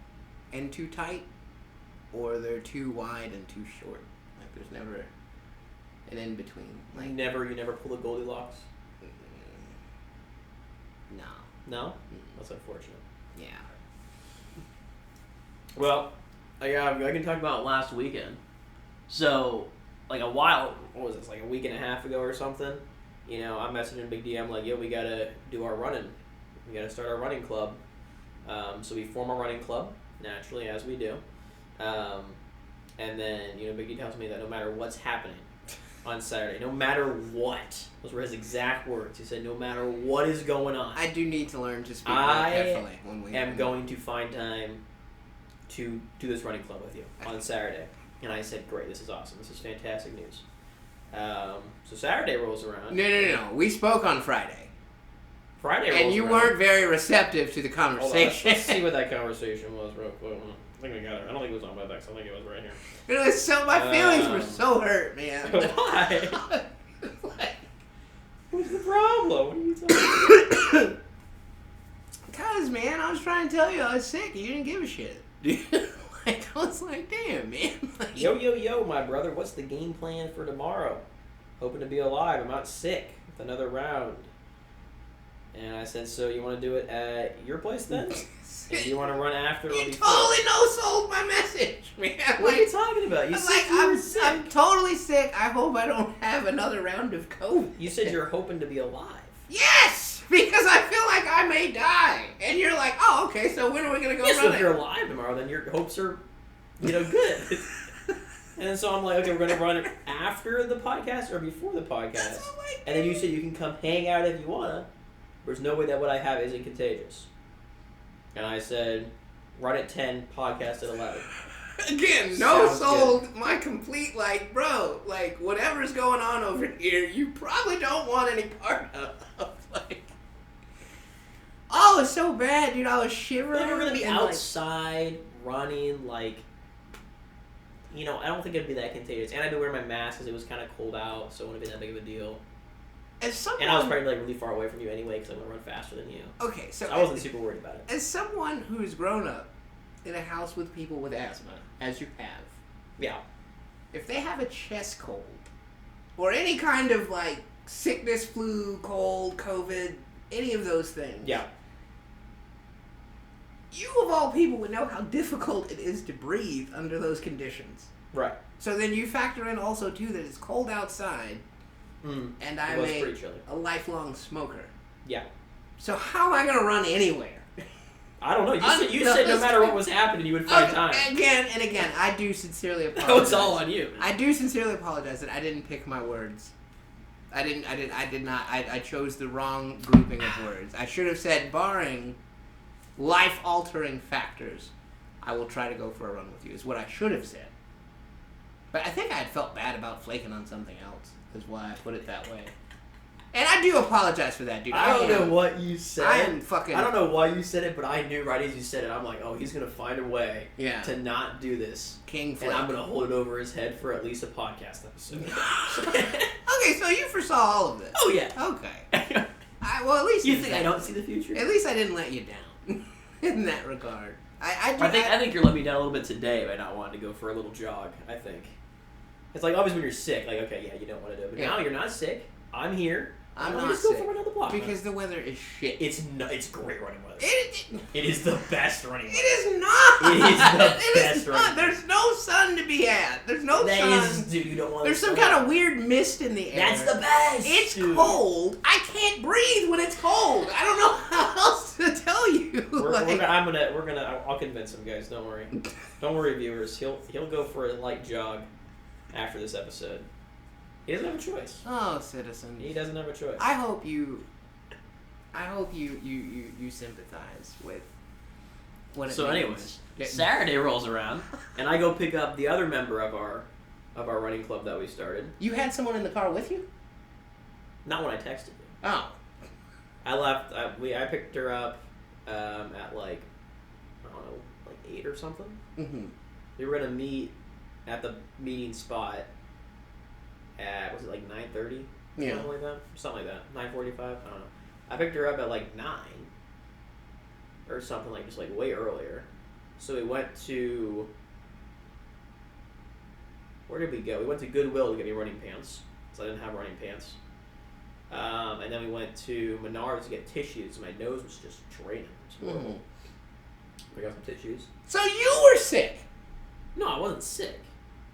and too tight, or they're too wide and too short. Like, there's never an in between. Like, you never pull the Goldilocks? No. No? Mm. That's unfortunate. Yeah. Well, I can talk about last weekend. So, like what was this, like a week and a half ago or something? I'm messaging Big D. I'm like, yo, we gotta do our running. We gotta start our running club. So we form a running club, naturally, as we do. And then, Big D tells me that no matter what's happening on Saturday, no matter what, those were his exact words. He said, no matter what is going on, I do need to learn to speak more carefully when we am going to find time to do this running club with you on Saturday. And I said, great, this is awesome. This is fantastic news. So Saturday rolls around. No. We spoke on Friday. Friday rolls and you around. weren't very receptive to the conversation. Let's see what that conversation was real quick. I think we got it. I don't think it was on my text. I think it was right here. My feelings were so hurt, man. Why? problem? What are you talking about? Cause man, I was trying to tell you I was sick and you didn't give a shit. Like I was like, damn man. Like, Yo, my brother, what's the game plan for tomorrow? Hoping to be alive. I'm not sick. With another round. And I said, so you want to do it at your place then? And you want to run after or you before? totally no-sold my message, man. What are you talking about? You said you were sick. I'm totally sick. I hope I don't have another round of COVID. You said you're hoping to be alive. Yes! Because I feel like I may die. And you're like, oh, okay, so when are we going to go So running? if you're alive tomorrow, then your hopes are, good. And so I'm like, okay, we're going to run it after the podcast or before the podcast. That's all I And then you said you can come hang out if you want to. There's no way that what I have isn't contagious. And I said, run at 10, podcast at 11. Again, no-sold my complete, like, bro, like, whatever's going on over here, you probably don't want any part of. Like, oh, it's so bad, dude. I was shivering. Like, we're going to be and, outside, running, like, I don't think it'd be that contagious. And I'd be wearing my mask because it was kind of cold out, so it wouldn't be that big of a deal. As someone, And I was probably, like, really far away from you anyway because I'm going to run faster than you. okay, so I wasn't super worried about it. as someone who's grown up in a house with people with asthma, as you have, Yeah. if they have a chest cold or any kind of like sickness, flu, cold, COVID, any of those things, Yeah. you of all people would know how difficult it is to breathe under those conditions. Right. So then you factor in also too that it's cold outside, and I'm was pretty chilly. a lifelong smoker. Yeah. So how am I going to run anywhere? I don't know. You said no matter what was happening, you would find time. Again and again, I do sincerely apologize. That was all on you. I do sincerely apologize that I didn't pick my words. I did not. I chose the wrong grouping of words. I should have said, barring life-altering factors, I will try to go for a run with you, is what I should have said. But I think I had felt bad about flaking on something else, is why I put it that way. And I do apologize for that, dude. I don't know what you said. I am fucking... I don't know why you said it, but I knew right as you said it, I'm like, oh, he's going to find a way Yeah. to not do this. King Flake. And I'm going to hold it over his head for at least a podcast episode. Okay, so you foresaw all of this. Oh, yeah. Okay. Well, at least You think I don't see the future? At least I didn't let you down in that regard. I think you're letting me down a little bit today by not wanting to go for a little jog. I think It's like always when you're sick, like, okay, yeah, you don't want to do it. But now you're not sick. I'm here. I'm Let's not just go sick for another block. because the weather is shit. It's great running weather. It is the best running weather. is not. It is the It best is not. running There's no sun to be had. There's no That sun. is, dude, you don't want There's to some kind of weird mist in the air. That's the best. It's dude. cold. I can't breathe when it's cold. I don't know how else to tell you. I'll convince him, guys. Don't worry. Don't worry, viewers. He'll go for a light jog after this episode. He doesn't have a choice. Oh, citizen. He doesn't have a choice. I hope you sympathize with what it So means. anyways, Getting- Saturday rolls around. And I go pick up the other member of our running club that we started. You had someone in the car with you? Not when I texted you. Oh. I left. I picked her up at like, I don't know, like 8 or something. Mm-hmm. We were gonna meet at the meeting spot at, was it like 9:30? Yeah. Something like that. 9:45. I don't know. I picked her up at like 9 or something, like just like way earlier. So we went to, where did we go? We went to Goodwill to get me running pants, so I didn't have running pants. And then we went to Menards to get tissues. My nose was just draining. It was horrible. We got some tissues. So you were sick. No, I wasn't sick.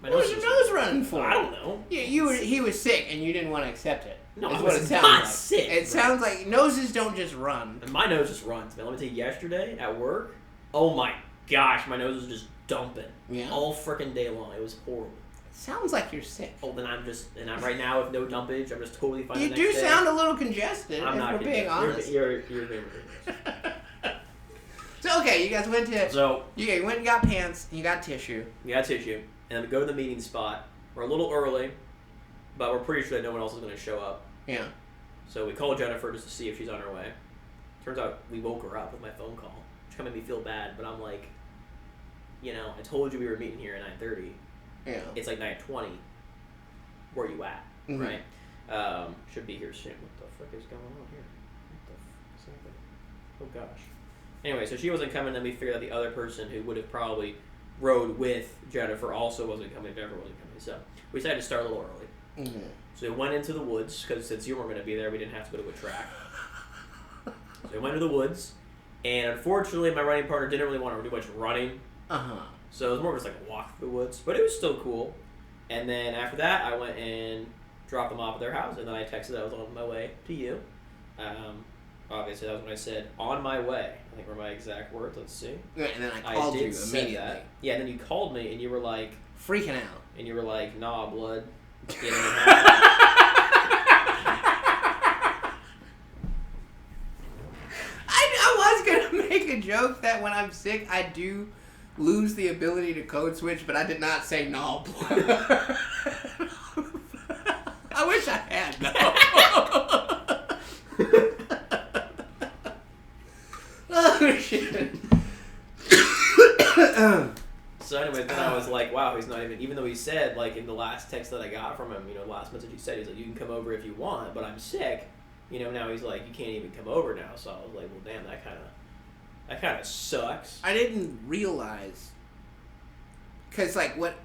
My What was your nose running for? I don't know. He was sick and you didn't want to accept it. No, is I what it was sounds not like. sick, It bro. sounds like noses don't just run. And my nose just runs, man. Let me tell you, yesterday at work, oh my gosh, my nose was just dumping. Yeah. All freaking day long. It was horrible. Sounds like you're sick. Oh, then I'm right now with no dumpage. I'm just totally fine. You the do next day. sound a little congested, I'm if not we're being honest. You're very honest. So okay, you guys went to So you went and got pants, and you got tissue. we got tissue, and then we go to the meeting spot. We're a little early, but we're pretty sure that no one else is going to show up. Yeah. So we call Jennifer just to see if she's on her way. Turns out we woke her up with my phone call, which kind of made me feel bad. But I'm like, I told you we were meeting here at 9:30. Yeah. It's like 9:20. Where you at? Mhm. Right? Should be here soon. What the frick is going on here? What the f- is happening? Oh gosh. Anyway, so she wasn't coming, then we figured out the other person who would have probably rode with Jennifer also wasn't coming, Jennifer wasn't coming. So we decided to start a little early. Mm-hmm. So we went into the woods, because since you weren't going to be there, we didn't have to go to a track. So we went to the woods, and unfortunately my running partner didn't really want to do much running. Uh-huh. So it was more just like a walk through the woods, but it was still cool. And then after that, I went and dropped them off at their house, and then I texted I was on my way to you. Obviously, that was when I said, on my way. I think were my exact words. Let's see. Yeah, and then I called you immediately. That. Yeah, and then you called me, and you were like... freaking out. And you were like, nah, blood. I was going to make a joke that when I'm sick, I do lose the ability to code switch, but I did not say no. I wish I had, no. Oh, shit. So anyway, then I was like, wow, he's not even though he said, like, in the last text that I got from him, the last message he said, he's like, you can come over if you want, but I'm sick. Now he's like, you can't even come over now. So I was like, well, damn, that kind of sucks. I didn't realize, because, like, what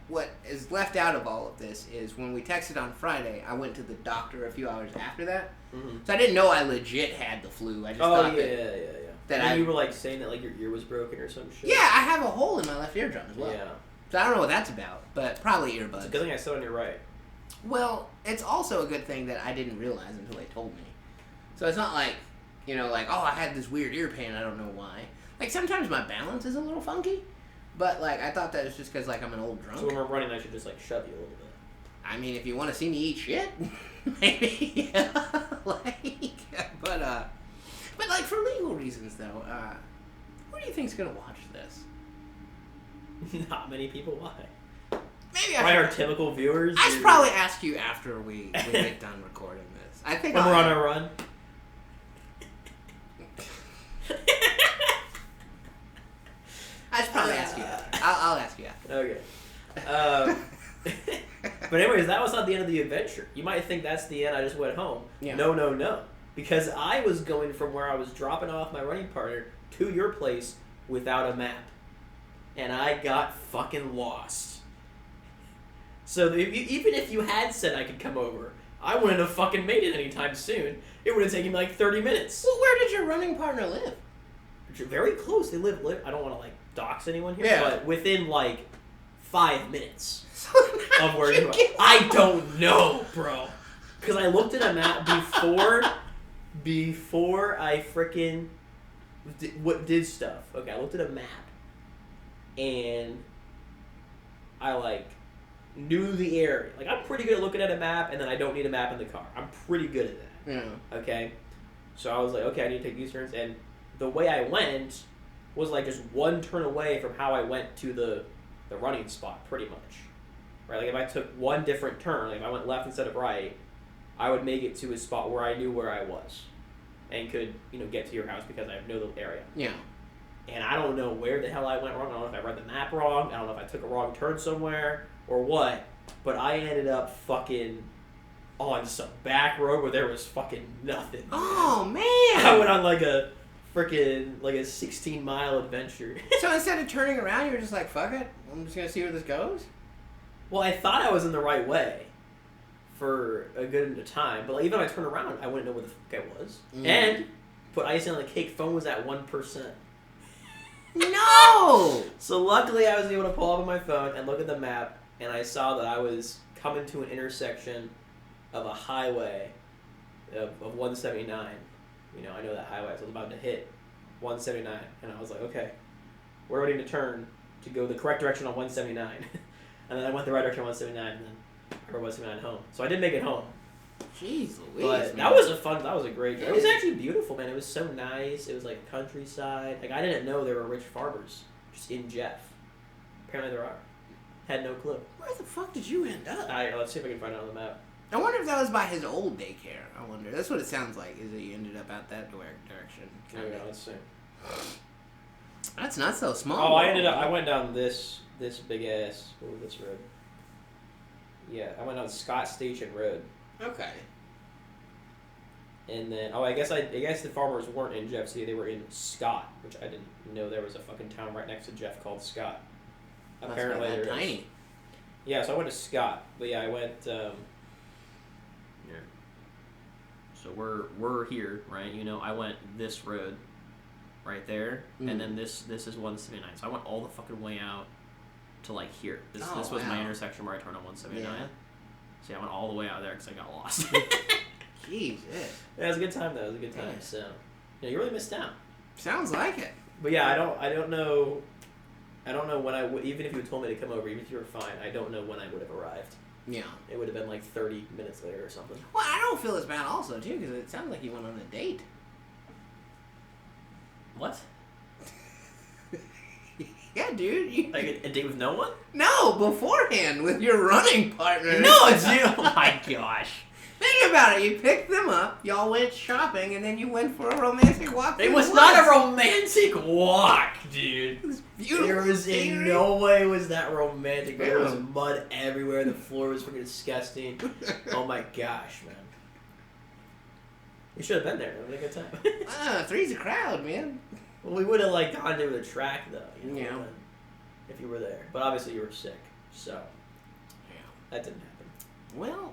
is left out of all of this is when we texted on Friday, I went to the doctor a few hours after that. Mm-hmm. So I didn't know I legit had the flu. I just thought that and you were like saying that like your ear was broken or some shit. Yeah, I have a hole in my left eardrum as well. Yeah. So I don't know what that's about, but probably earbuds. It's a good thing I said on your right. Well, it's also a good thing that I didn't realize until they told me. So it's not like, like, oh, I had this weird ear pain, I don't know why. Like, sometimes my balance is a little funky, but, like, I thought that was just because, like, I'm an old drunk. So when we're running, I should just, like, shove you a little bit. I mean, if you want to see me eat shit, maybe, yeah. But, like, for legal reasons, though, who do you think's gonna watch this? Not many people. Why? Maybe probably our typical viewers. I should probably ask you after we get done recording this. I think when we're on our run. I should probably ask you after. I'll ask you after. Okay. But anyways, that was not the end of the adventure. You might think that's the end. I just went home. Yeah. No. Because I was going from where I was dropping off my running partner to your place without a map. And I got fucking lost. So even if you had said I could come over, I wouldn't have fucking made it anytime soon. It would have taken me like 30 minutes. Well, where did your running partner live? Very close. They live I don't want to like dox anyone here, yeah. But within like 5 minutes of where you are. I don't know, bro. Because I looked at a map before I frickin' did stuff. Okay, I looked at a map and I like knew the area. Like, I'm pretty good at looking at a map, and then I don't need a map in the car. I'm pretty good at that. Yeah. Okay? So I was like, okay, I need to take these turns, and the way I went was like just one turn away from how I went to the running spot, pretty much. Right? Like, if I took one different turn, like if I went left instead of right, I would make it to a spot where I knew where I was and could, get to your house because I know the area. Yeah. And I don't know where the hell I went wrong. I don't know if I read the map wrong. I don't know if I took a wrong turn somewhere or what. But I ended up fucking on some back road where there was fucking nothing. Oh, man. I went on like a freaking, like a 16-mile adventure. So instead of turning around, you were just like, fuck it. I'm just going to see where this goes? Well, I thought I was in the right way for a good amount of time. But like, even if I turned around, I wouldn't know where the fuck I was. Mm. And put icing on the cake, phone was at 1%. No! So luckily I was able to pull up on my phone and look at the map, and I saw that I was coming to an intersection of a highway of 179. I know that highway, so I was about to hit 179, and I was like, okay, we're ready to turn to go the correct direction on 179. And then I went the right direction on 179, and then I rode 179 home. So I did make it home. Jeez Louise, but man. that was a great drive. It was actually beautiful, man. It was so nice. It was like countryside. Like, I didn't know there were rich farmers just in Jeff. Apparently there are. Had no clue. Where the fuck did you end up? Let's see if I can find it on the map. I wonder if that was by his old daycare. I wonder. That's what it sounds like, is that you ended up out that direction. Yeah, let's see. That's not so small. Oh, I went down this big ass, what was this road? Yeah, I went down Scott Station Road. Okay. And then, I guess the farmers weren't in Jeff City. They were in Scott, which I didn't know there was a fucking town right next to Jeff called Scott. Apparently, they're there is. tiny. Yeah, so I went to Scott, but yeah, I went. Yeah. So we're here, right? You know, I went this road, right there, and then this is 179. So I went all the fucking way out to like here. This was my intersection where I turned on 179. Yeah. So yeah, I went all the way out there because I got lost. Jesus. Yeah, it was a good time though. It was a good time. Yeah. So, yeah, you really missed out. Sounds like it. But yeah, I don't know. I don't know when even if you had told me to come over, even if you were fine, I don't know when I would have arrived. Yeah. It would have been like 30 minutes later or something. Well, I don't feel as bad also, too, because it sounds like you went on a date. What? Yeah, dude. Like a date with no one? No, beforehand with your running partner. No, dude. Oh my gosh. Think about it. You picked them up, y'all went shopping, and then you went for a romantic walk. It through was the not a woods. romantic walk, dude. It was beautiful. There was in scenery. no way was that romantic. There was Yeah. mud everywhere. The floor was freaking disgusting. Oh my gosh, man. We should have been there. It would have been a good time. Three's a crowd, man. Well, we would have like gone to the track though. You know, Yeah. if you were there. But obviously you were sick, so Yeah. that didn't happen. Well,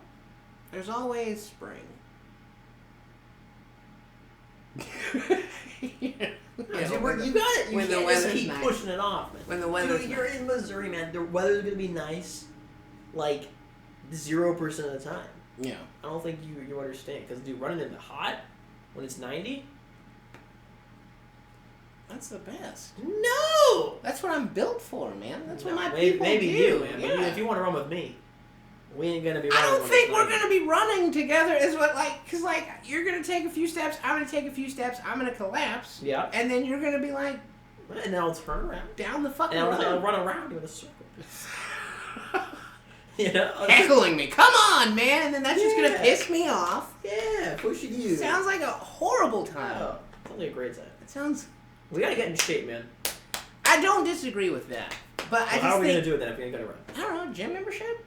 there's always spring. Dude, you got it. You when the can't just weather's keep nice. pushing it off, man. When the weather's Dude, you're nice. in Missouri, man. The weather's gonna be nice, like 0% of the time. Yeah. I don't think you understand, because dude, running in the hot when it's 90. That's the best. No. That's what I'm built for, man. That's what my maybe, people maybe do. you, man. Yeah. But if you want to run with me, we ain't gonna be. I running don't when think it's we're 90. gonna be running together. Is what because you're gonna take a few steps, I'm gonna take a few steps, I'm gonna collapse. Yeah. And then you're gonna be like And then I'll turn around. down the fucking And road. I'll run around you in a circle. You know? Heckling me. Come on, man. And then that's just gonna Yeah. piss me off. Yeah, pushing you. Sounds like a horrible time. Oh, it's only a great time. It sounds. We gotta get in shape, man. I don't disagree with that, but I Well, just how are we think gonna do it then if we ain't gonna run? I don't know, gym membership.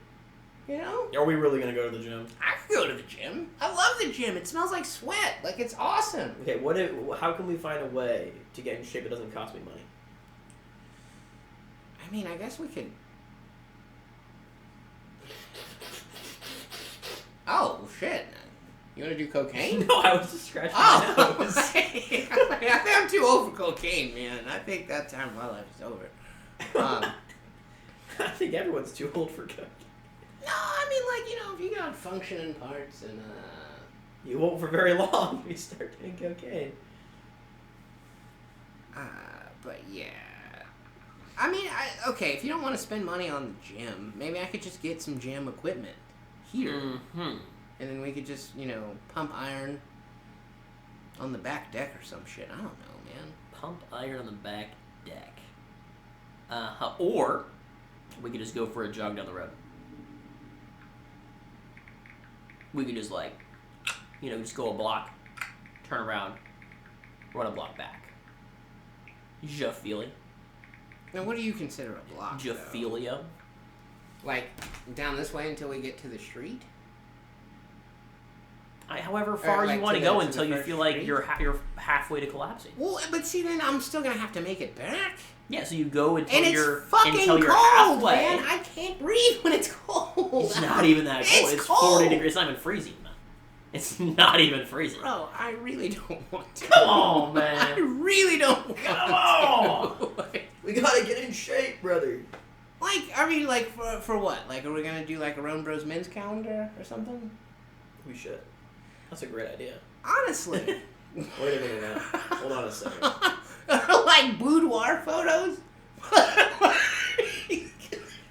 You know, Are we really gonna go to the gym? I could go to the gym. I love the gym. It smells like sweat. Like it's awesome. Okay, how can we find a way to get in shape that doesn't cost me money? I mean, I guess we could. Oh shit! You want to do cocaine? No, I was just scratching Oh, my nose. I think I'm too old for cocaine, man. I think that time of my life is over. I think everyone's too old for cocaine. No, I mean, if you got functioning parts and You won't for very long if you start doing cocaine. but yeah. I mean, okay, if you don't want to spend money on the gym, maybe I could just get some gym equipment here. Mm-hmm. And then we could just, pump iron on the back deck or some shit. I don't know, man. Pump iron on the back deck. Or we could just go for a jog down the road. We could just just go a block, turn around, run a block back. Jafili. Now, what do you consider a block? though? Jafilia. Like, down this way until we get to the street? However far like you want to to the- go to until the you first feel like street? you're halfway to collapsing. Well, but see, then I'm still gonna have to make it back. Yeah, so you go until And it's you're fucking until you're cold, halfway. man. I can't breathe when it's cold. It's not even that cold. It's It's cold. 40 degrees. It's not even freezing. Man. It's not even freezing. Bro, I really don't want to. Come on, I man. really don't want Come to. on. We gotta get in shape, brother. For what? Like, are we gonna do like a RomeBros men's calendar or something? We should. That's a great idea. Honestly. Wait a minute now. Hold on a second. Like boudoir photos?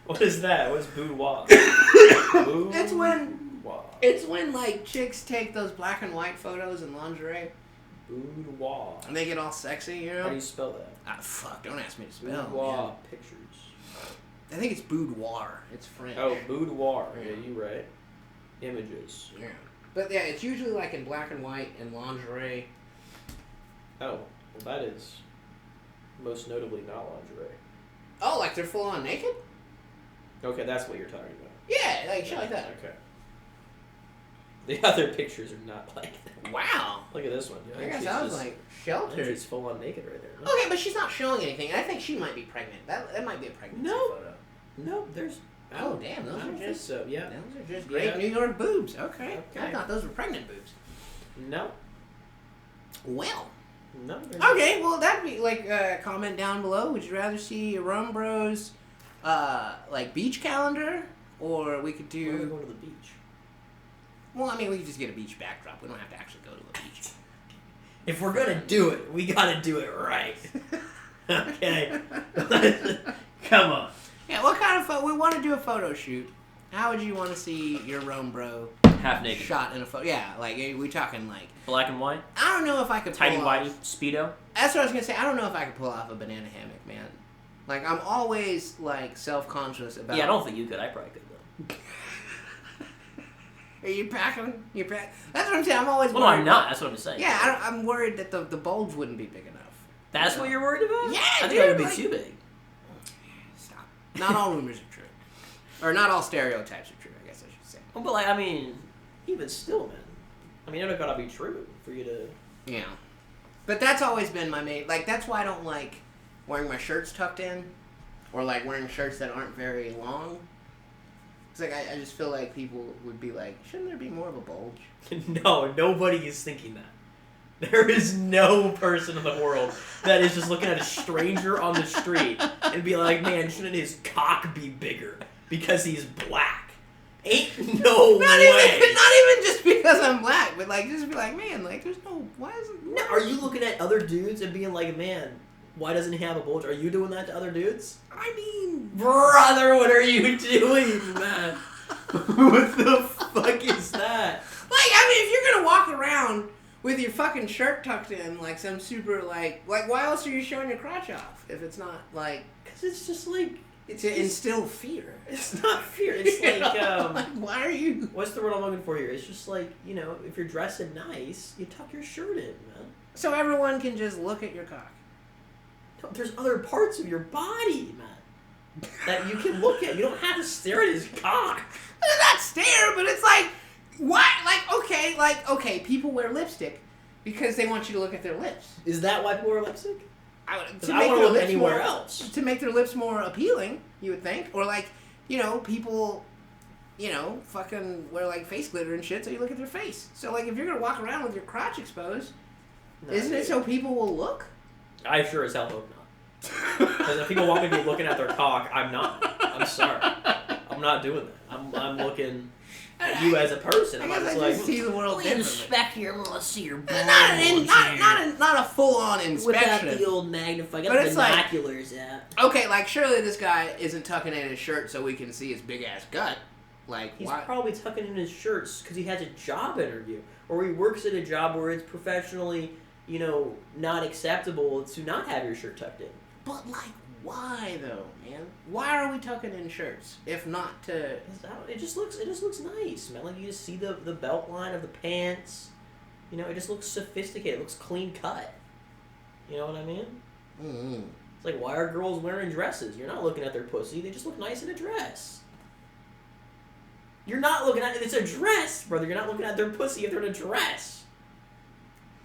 What is that? What's boudoir? It's when like chicks take those black and white photos in lingerie Boudoir. and they get all sexy, you know? How do you spell that? Fuck, don't ask me to spell. Boudoir man. pictures. I think it's boudoir. It's French. Oh, boudoir. Yeah, you right. Images. Yeah. But yeah, it's usually like in black and white and lingerie. Oh, well, that is most notably not lingerie. Oh, like they're full on naked? Okay, that's what you're talking about. Yeah, like shit like that. Okay. The other pictures are not like that. Wow. Look at this one. I guess I was like I think sheltered. she's full on naked right there. No, Okay, but she's not showing anything. I think she might be pregnant. That might be a pregnancy photo. no, there's. Oh damn, those I are don't think just so. Yeah. those are just great Yeah. New York boobs. Okay. Okay. I thought those were pregnant boobs. No. Well. No. Okay, well that'd be like comment down below. Would you rather see a RomeBros like beach calendar, or we could Where are we do? going to the beach? Well, I mean, we could just get a beach backdrop. We don't have to actually go to a beach. If we're gonna do it, we gotta do it right. Okay. Come on. Yeah, what kind of we want to do a photo shoot? How would you want to see your RomeBro Half naked. shot in a photo? Yeah, like we talking like Black and white. I don't know if I could pull Tighty off. whitey. Speedo. That's what I was gonna say. I don't know if I could pull off a banana hammock, man. Like I'm always like self-conscious about. Yeah, I don't think you could. I probably could though. Are you packing? You pack? That's what I'm saying. I'm always. Well, no, worried I'm not. That's what I'm saying. Yeah, I'm worried that the bulge wouldn't be big enough. That's what you're worried about? Yeah, I think dude, that would be like- too big. Stop. Not all rumors are true, or not all stereotypes are true. I guess I should say. Well, but like, I mean, Even still, man. I mean, it don't gotta be true for you to. Yeah, but that's always been my main. Like that's why I don't like wearing my shirts tucked in, or like wearing shirts that aren't very long. It's like I just feel like people would be like, shouldn't there be more of a bulge? No, nobody is thinking that. There is no person in the world that is just looking at a stranger on the street and be like, man, shouldn't his cock be bigger because he's black? Ain't no Not way. even just because I'm black, but like just be like, man, like there's no. Why is it? No, are you looking at other dudes and being like, man, why doesn't he have a bulge? Are you doing that to other dudes? I mean, Brother, what are you doing, man? What the fuck is that? like I mean, if you're gonna walk around with your fucking shirt tucked in, like some super like why else are you showing your crotch off if it's not like Because it's just like, to instill fear? it's not fear. It's like, Like, why are you? what's the word I'm looking for here? It's just like, you know, if you're dressing nice, you tuck your shirt in, man. So everyone can just look at your cock. No, there's other parts of your body, man, that you can look at. You don't have to stare at his cock. Not stare, but it's like, why? Like, okay, people wear lipstick because they want you to look at their lips. Is that why people wear lipstick? I Because I want to look anywhere else. To make their lips more appealing, you would think. Or like, you know, people, you know, fucking wear like face glitter and shit so you look at their face. So like if you're going to walk around with your crotch exposed, isn't it so people will look? I sure as hell hope not. Because if people want me to be looking at their cock, I'm not. I'm sorry. I'm not doing that. I'm looking at you as a person. I I'm guess just I like, just see the world differently. inspect here. Let's see your balls. Not a full-on without inspection. the old magnifying, But got it's like- binoculars out. Okay, like surely this guy isn't tucking in his shirt so we can see his big ass gut. Like He's why? probably tucking in his shirts because he has a job interview, or he works at a job where it's professionally, you know, not acceptable to not have your shirt tucked in. But like, why though, man? Why are we tucking in shirts if not to? It just looks nice, man. Like you just see the belt line of the pants. You know, it just looks sophisticated. It looks clean cut. You know what I mean? Mm-hmm. It's like, why are girls wearing dresses? You're not looking at their pussy. They just look nice in a dress. You're not looking at it. It's a dress, brother. You're not looking at their pussy if they're in a dress.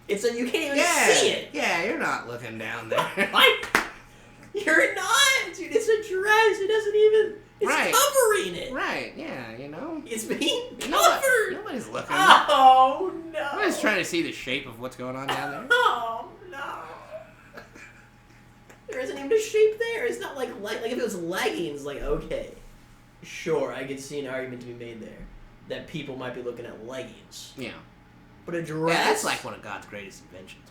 It's a, you can't even see it. Yeah, you're not looking down there. Like, you're not, dude. It's a dress. It doesn't even. It's Right. covering it. Right? Yeah, you know. It's being Nobody- covered. Nobody's looking. Oh no. Nobody's trying to see the shape of what's going on down there. Oh no. There isn't even a shape there. It's not like if it was leggings, like okay, sure, I could see an argument to be made there that people might be looking at leggings, Yeah. but a dress. Yeah, that's like one of God's greatest inventions.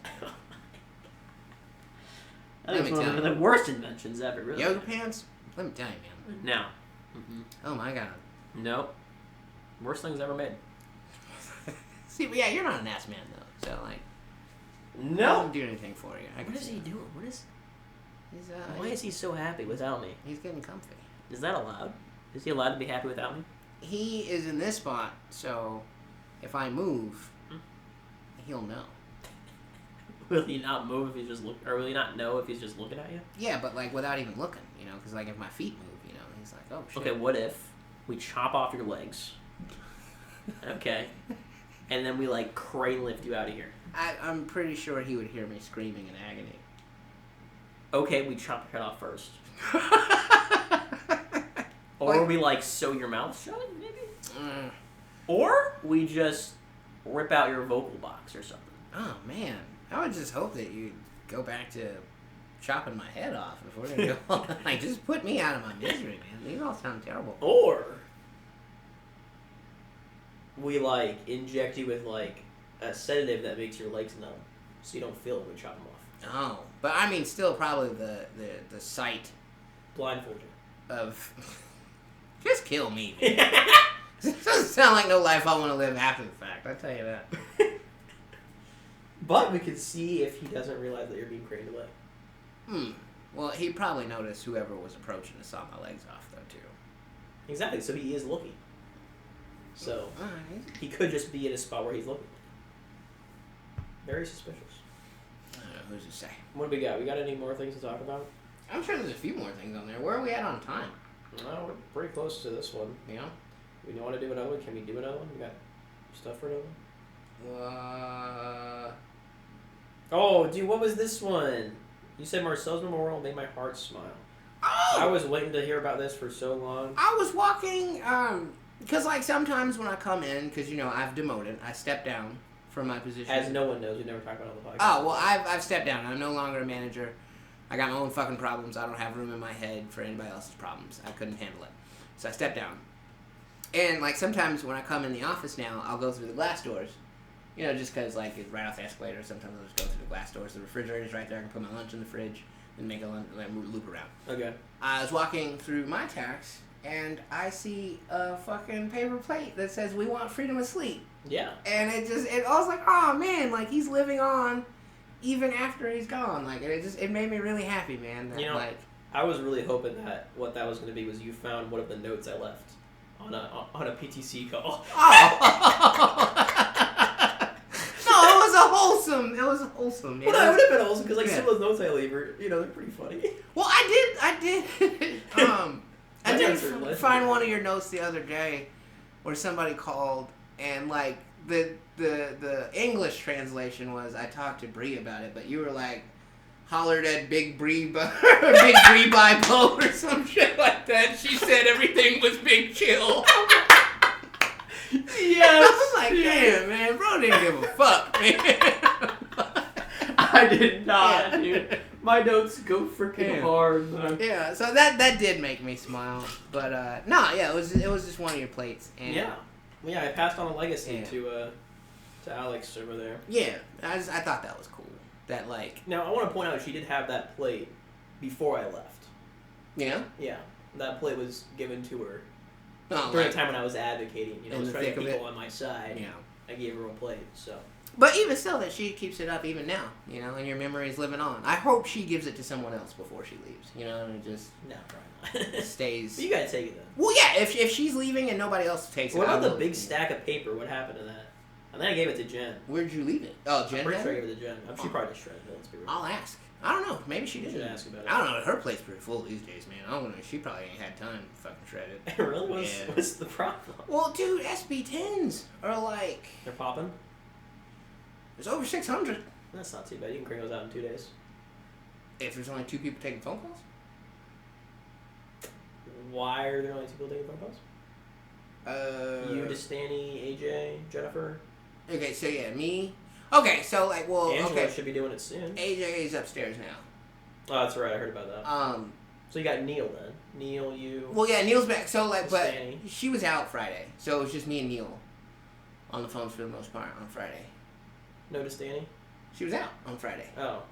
I think it's one of the worst inventions ever, really. Yoga pants? Let me tell you, man. No. Mm-hmm. Oh my God. Nope. Worst things ever made. See, but yeah, you're not an ass man though, so like, I No. don't do anything for you. I can What is see he that. doing? What is? He's Why is he so happy without me? He's getting comfy. Is that allowed? Is he allowed to be happy without me? He is in this spot, so if I move, he'll know. Will he not move if he's just look, or will he not know if he's just looking at you? Yeah, but like without even looking, you know, because like if my feet move, you know, he's like, oh shit. Okay, what if we chop off your legs? Okay. and then we like crane lift you out of here. I'm pretty sure he would hear me screaming in agony. Okay, we chop your head off first. Or we like sew your mouth shut, maybe. Or we just rip out your vocal box or something. Oh man, I would just hope that you go back to chopping my head off if we're gonna go. Like, just put me out of my misery, man. These all sound terrible. Or we like inject you with like a sedative that makes your legs numb, so you don't feel it when we chop them off. Oh, but I mean, still probably the sight Blindfold you. of just kill me. Man. It doesn't sound like no life I want to live after the fact. I tell you that. But we could see if he doesn't realize that you're being craned away. Well, he probably noticed whoever was approaching and saw my legs off, though, too. Exactly. So he is looking. So he could just be in a spot where he's looking. Very suspicious. I don't know, who's to say? What do we got? We got any more things to talk about? I'm sure there's a few more things on there. Where are we at on time? No, we're pretty close to this one. Yeah? We want to do another one. Can we do another one? We got stuff for another one? Oh, dude, what was this one? You said Marcel's Memorial made my heart smile. Oh! I was waiting to hear about this for so long. I was walking, because, like, sometimes when I come in, because, you know, I've demoted, I step down from my position. As no one knows, we never talk about it on the podcast. Oh, well, I've stepped down. I'm no longer a manager. I got my own fucking problems. I don't have room in my head for anybody else's problems. I couldn't handle it. So I stepped down. And, like, sometimes when I come in the office now, I'll go through the glass doors. You know, just because, like, it's right off the escalator. Sometimes I'll just go through the glass doors. The refrigerator's right there. I can put my lunch in the fridge and make a loop around. Okay. I was walking through my tax, and I see a fucking paper plate that says, "We want freedom of sleep." Yeah. And I was like, oh, man, like, he's living on even after he's gone. Like, it made me really happy, man. That, You know, like, I was really hoping that what that was going to be was you found one of the notes I left on a PTC call. Oh! It was wholesome. Well, that would have been awesome because like some of those notes I leave are, you know, they're pretty funny. Well, I did I did find one of your notes the other day where somebody called and like the English translation was, I talked to Bree about it, but you were like, hollered at Big Bree Bibo or some shit like that. She said everything was big chill. Yes. I was like, damn, man, bro didn't give a fuck, man. I did not, dude. My notes go freaking hard, man. Yeah, so that did make me smile, but it was just one of your plates. And yeah, I passed on a legacy to Alex over there. Yeah, I thought that was cool. That like. Now I want to point out she did have that plate before I left. Yeah. Yeah, that plate was given to her. Oh, during the time when I was advocating, you know, I was trying to get people it. on my side. Yeah. I gave her a plate, so. But even still, that she keeps it up even now, you know, and your memory is living on. I hope she gives it to someone else before she leaves, you know, and it just no, probably not. stays. But you gotta take it then. Well, yeah, if she's leaving and nobody else takes it. What about the big stack of paper? What happened to that? And then I gave it to Jen. Where'd you leave it? Oh, Jen. I'm pretty sure I gave it to Jen. She probably just shredded it. Let's be real. I'll ask. I don't know. Maybe she didn't. You should ask about it. I don't know. Her plate's pretty full these days, man. I don't know. She probably ain't had time to fucking shred it. Really? What's the problem? Well, dude, SB10s are like. They're popping? There's over 600. That's not too bad. You can crank those out in 2 days. If there's only 2 people taking phone calls? Why are there only 2 people taking phone calls? You, Destany, AJ, Jennifer. Okay, so yeah, me. Okay, so like, well, Angela should be doing it soon. AJ is upstairs now. Oh, that's right. I heard about that. So you got Neil then. Neil, you. Well, yeah, Neil's back. So like, but Destany. she was out Friday, so it was just me and Neil on the phones for the most part on Friday. No Destany? She was out on Friday. Oh,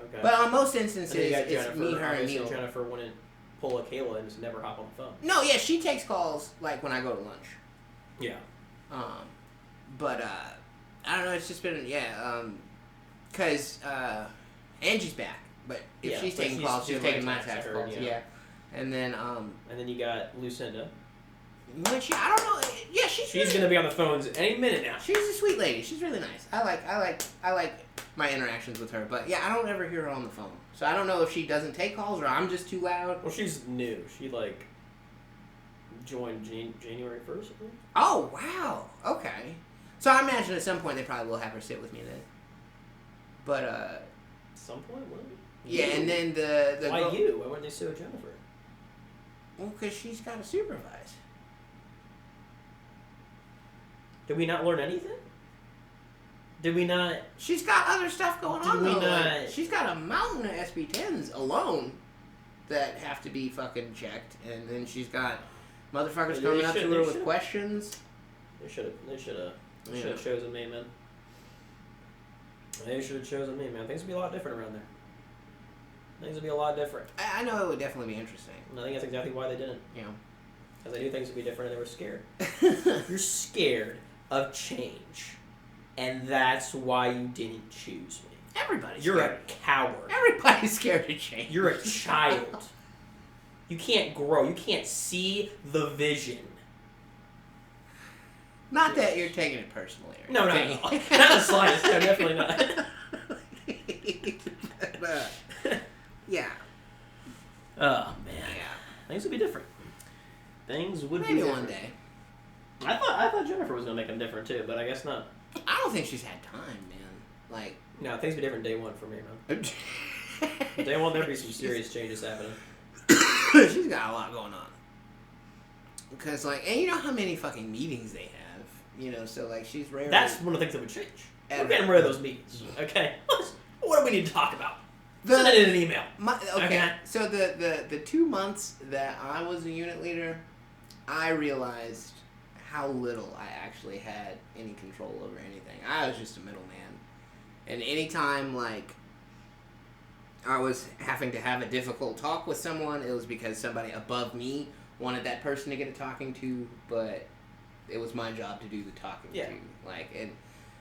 okay. But on most instances, it's Jennifer. me, her, and Neil. Jennifer wouldn't pull a Kayla and just never hop on the phone. No, yeah, she takes calls like when I go to lunch. Yeah. But I don't know. It's just been cause Angie's back, but if she's taking calls, she's taking my tax calls. Yeah. And then you got Lucinda. Which I don't know. Yeah, she's gonna be on the phones any minute now. She's a sweet lady. She's really nice. I like my interactions with her. But yeah, I don't ever hear her on the phone. So I don't know if she doesn't take calls or I'm just too loud. Well, she's new. She joined January 1st. I think. Oh wow. Okay. So I imagine at some point they probably will have her sit with me then. But At some point, will yeah, and then the why girl, you? Why wouldn't they sit with Jennifer? well, because she's got to supervise. Did we not learn anything? Did we not? She's got other stuff going Did on we though. not- Like, she's got a mountain of SB10s alone that have to be fucking checked, and then she's got motherfuckers They coming up to should- her they with should- questions. They should have Yeah. chosen me, man. They should have chosen me, man. Things would be a lot different around there. Things would be a lot different. I know it would definitely be interesting. And I think that's exactly why they didn't. You Because they knew things would be different and they were scared. know. You're scared of change. And that's why you didn't choose me. Everybody's You're scared. a coward. Everybody's scared to change. You're a child. You can't grow. You can't see the vision. Not that you're taking it personally. Or No, anything. not the slightest. No, definitely not. But, yeah. Oh, man. Yeah. Things would be different. Things would Maybe be different. one day. I thought Jennifer was gonna make them different too, but I guess not. I don't think she's had time, man. Like, No, things would be different day one for me, man. Day one, there'd be some serious changes happening. she's got a lot going on. Because, like, and you know how many fucking meetings they have? You know, so, like, she's rarely... That's one of the things that would change. We're Ever. getting rid of those meetings. Okay? What do we need to talk about? The- Send it in an email. Okay, Okay. so the 2 months that I was a unit leader, I realized how little I actually had any control over anything. I was just a middleman. And anytime, like, I was having to have a difficult talk with someone, it was because somebody above me wanted that person to get a talking to, but it was my job to do the talking Yeah. to. Like, and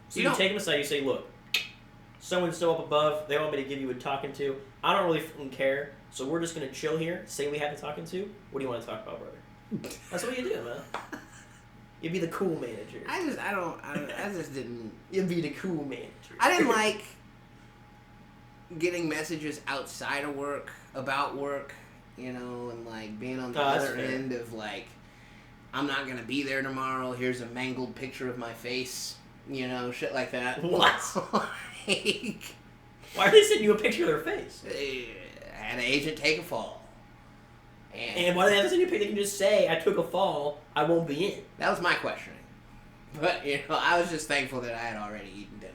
So you don't- take them aside, you say, look, someone's still up above, they want me to give you a talking to. I don't really fucking care, so we're just going to chill here, say we have the talking to. What do you want to talk about, brother? That's what you do, man. You'd be the cool manager. I just didn't... You'd be the cool manager. I didn't like getting messages outside of work, about work, you know, and, like, being on the Oh, that's other fair. end of, like, I'm not going to be there tomorrow, here's a mangled picture of my face, you know, shit like that. What? Like, Why are they sending you a picture of their face? I had an agent take a fall. And why do they have to send you a picture? They can just say, I took a fall, I won't be in. That was my questioning. But, you know, I was just thankful that I had already eaten dinner.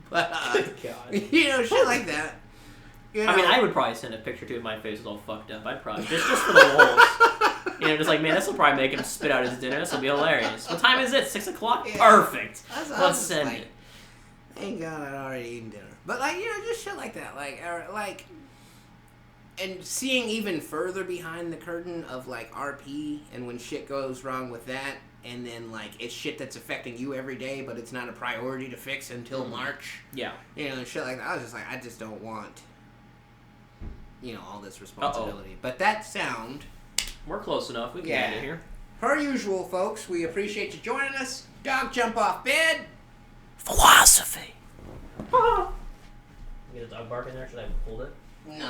But, Good God. you know, shit like that. You know? I mean, I would probably send a picture too if my face was all fucked up. I'd probably just for the lulz. You know, just like, man, this will probably make him spit out his dinner. This will be hilarious. What time is it? 6 o'clock? Yeah. Perfect. I was Let's just send like, it. Thank God I'd already eaten dinner. But, like, you know, just shit like that. Like, and seeing even further behind the curtain of, like, RP and when shit goes wrong with that, and then, like, it's shit that's affecting you every day, but it's not a priority to fix until March. Yeah. You know, and shit like that. I was just like, I just don't want, you know, all this responsibility. But that sound, We're close enough. We can Yeah. end it here. per usual, folks, we appreciate you joining us. Dog jump off bed. Philosophy. You get a dog bark in there? Should I hold it? No.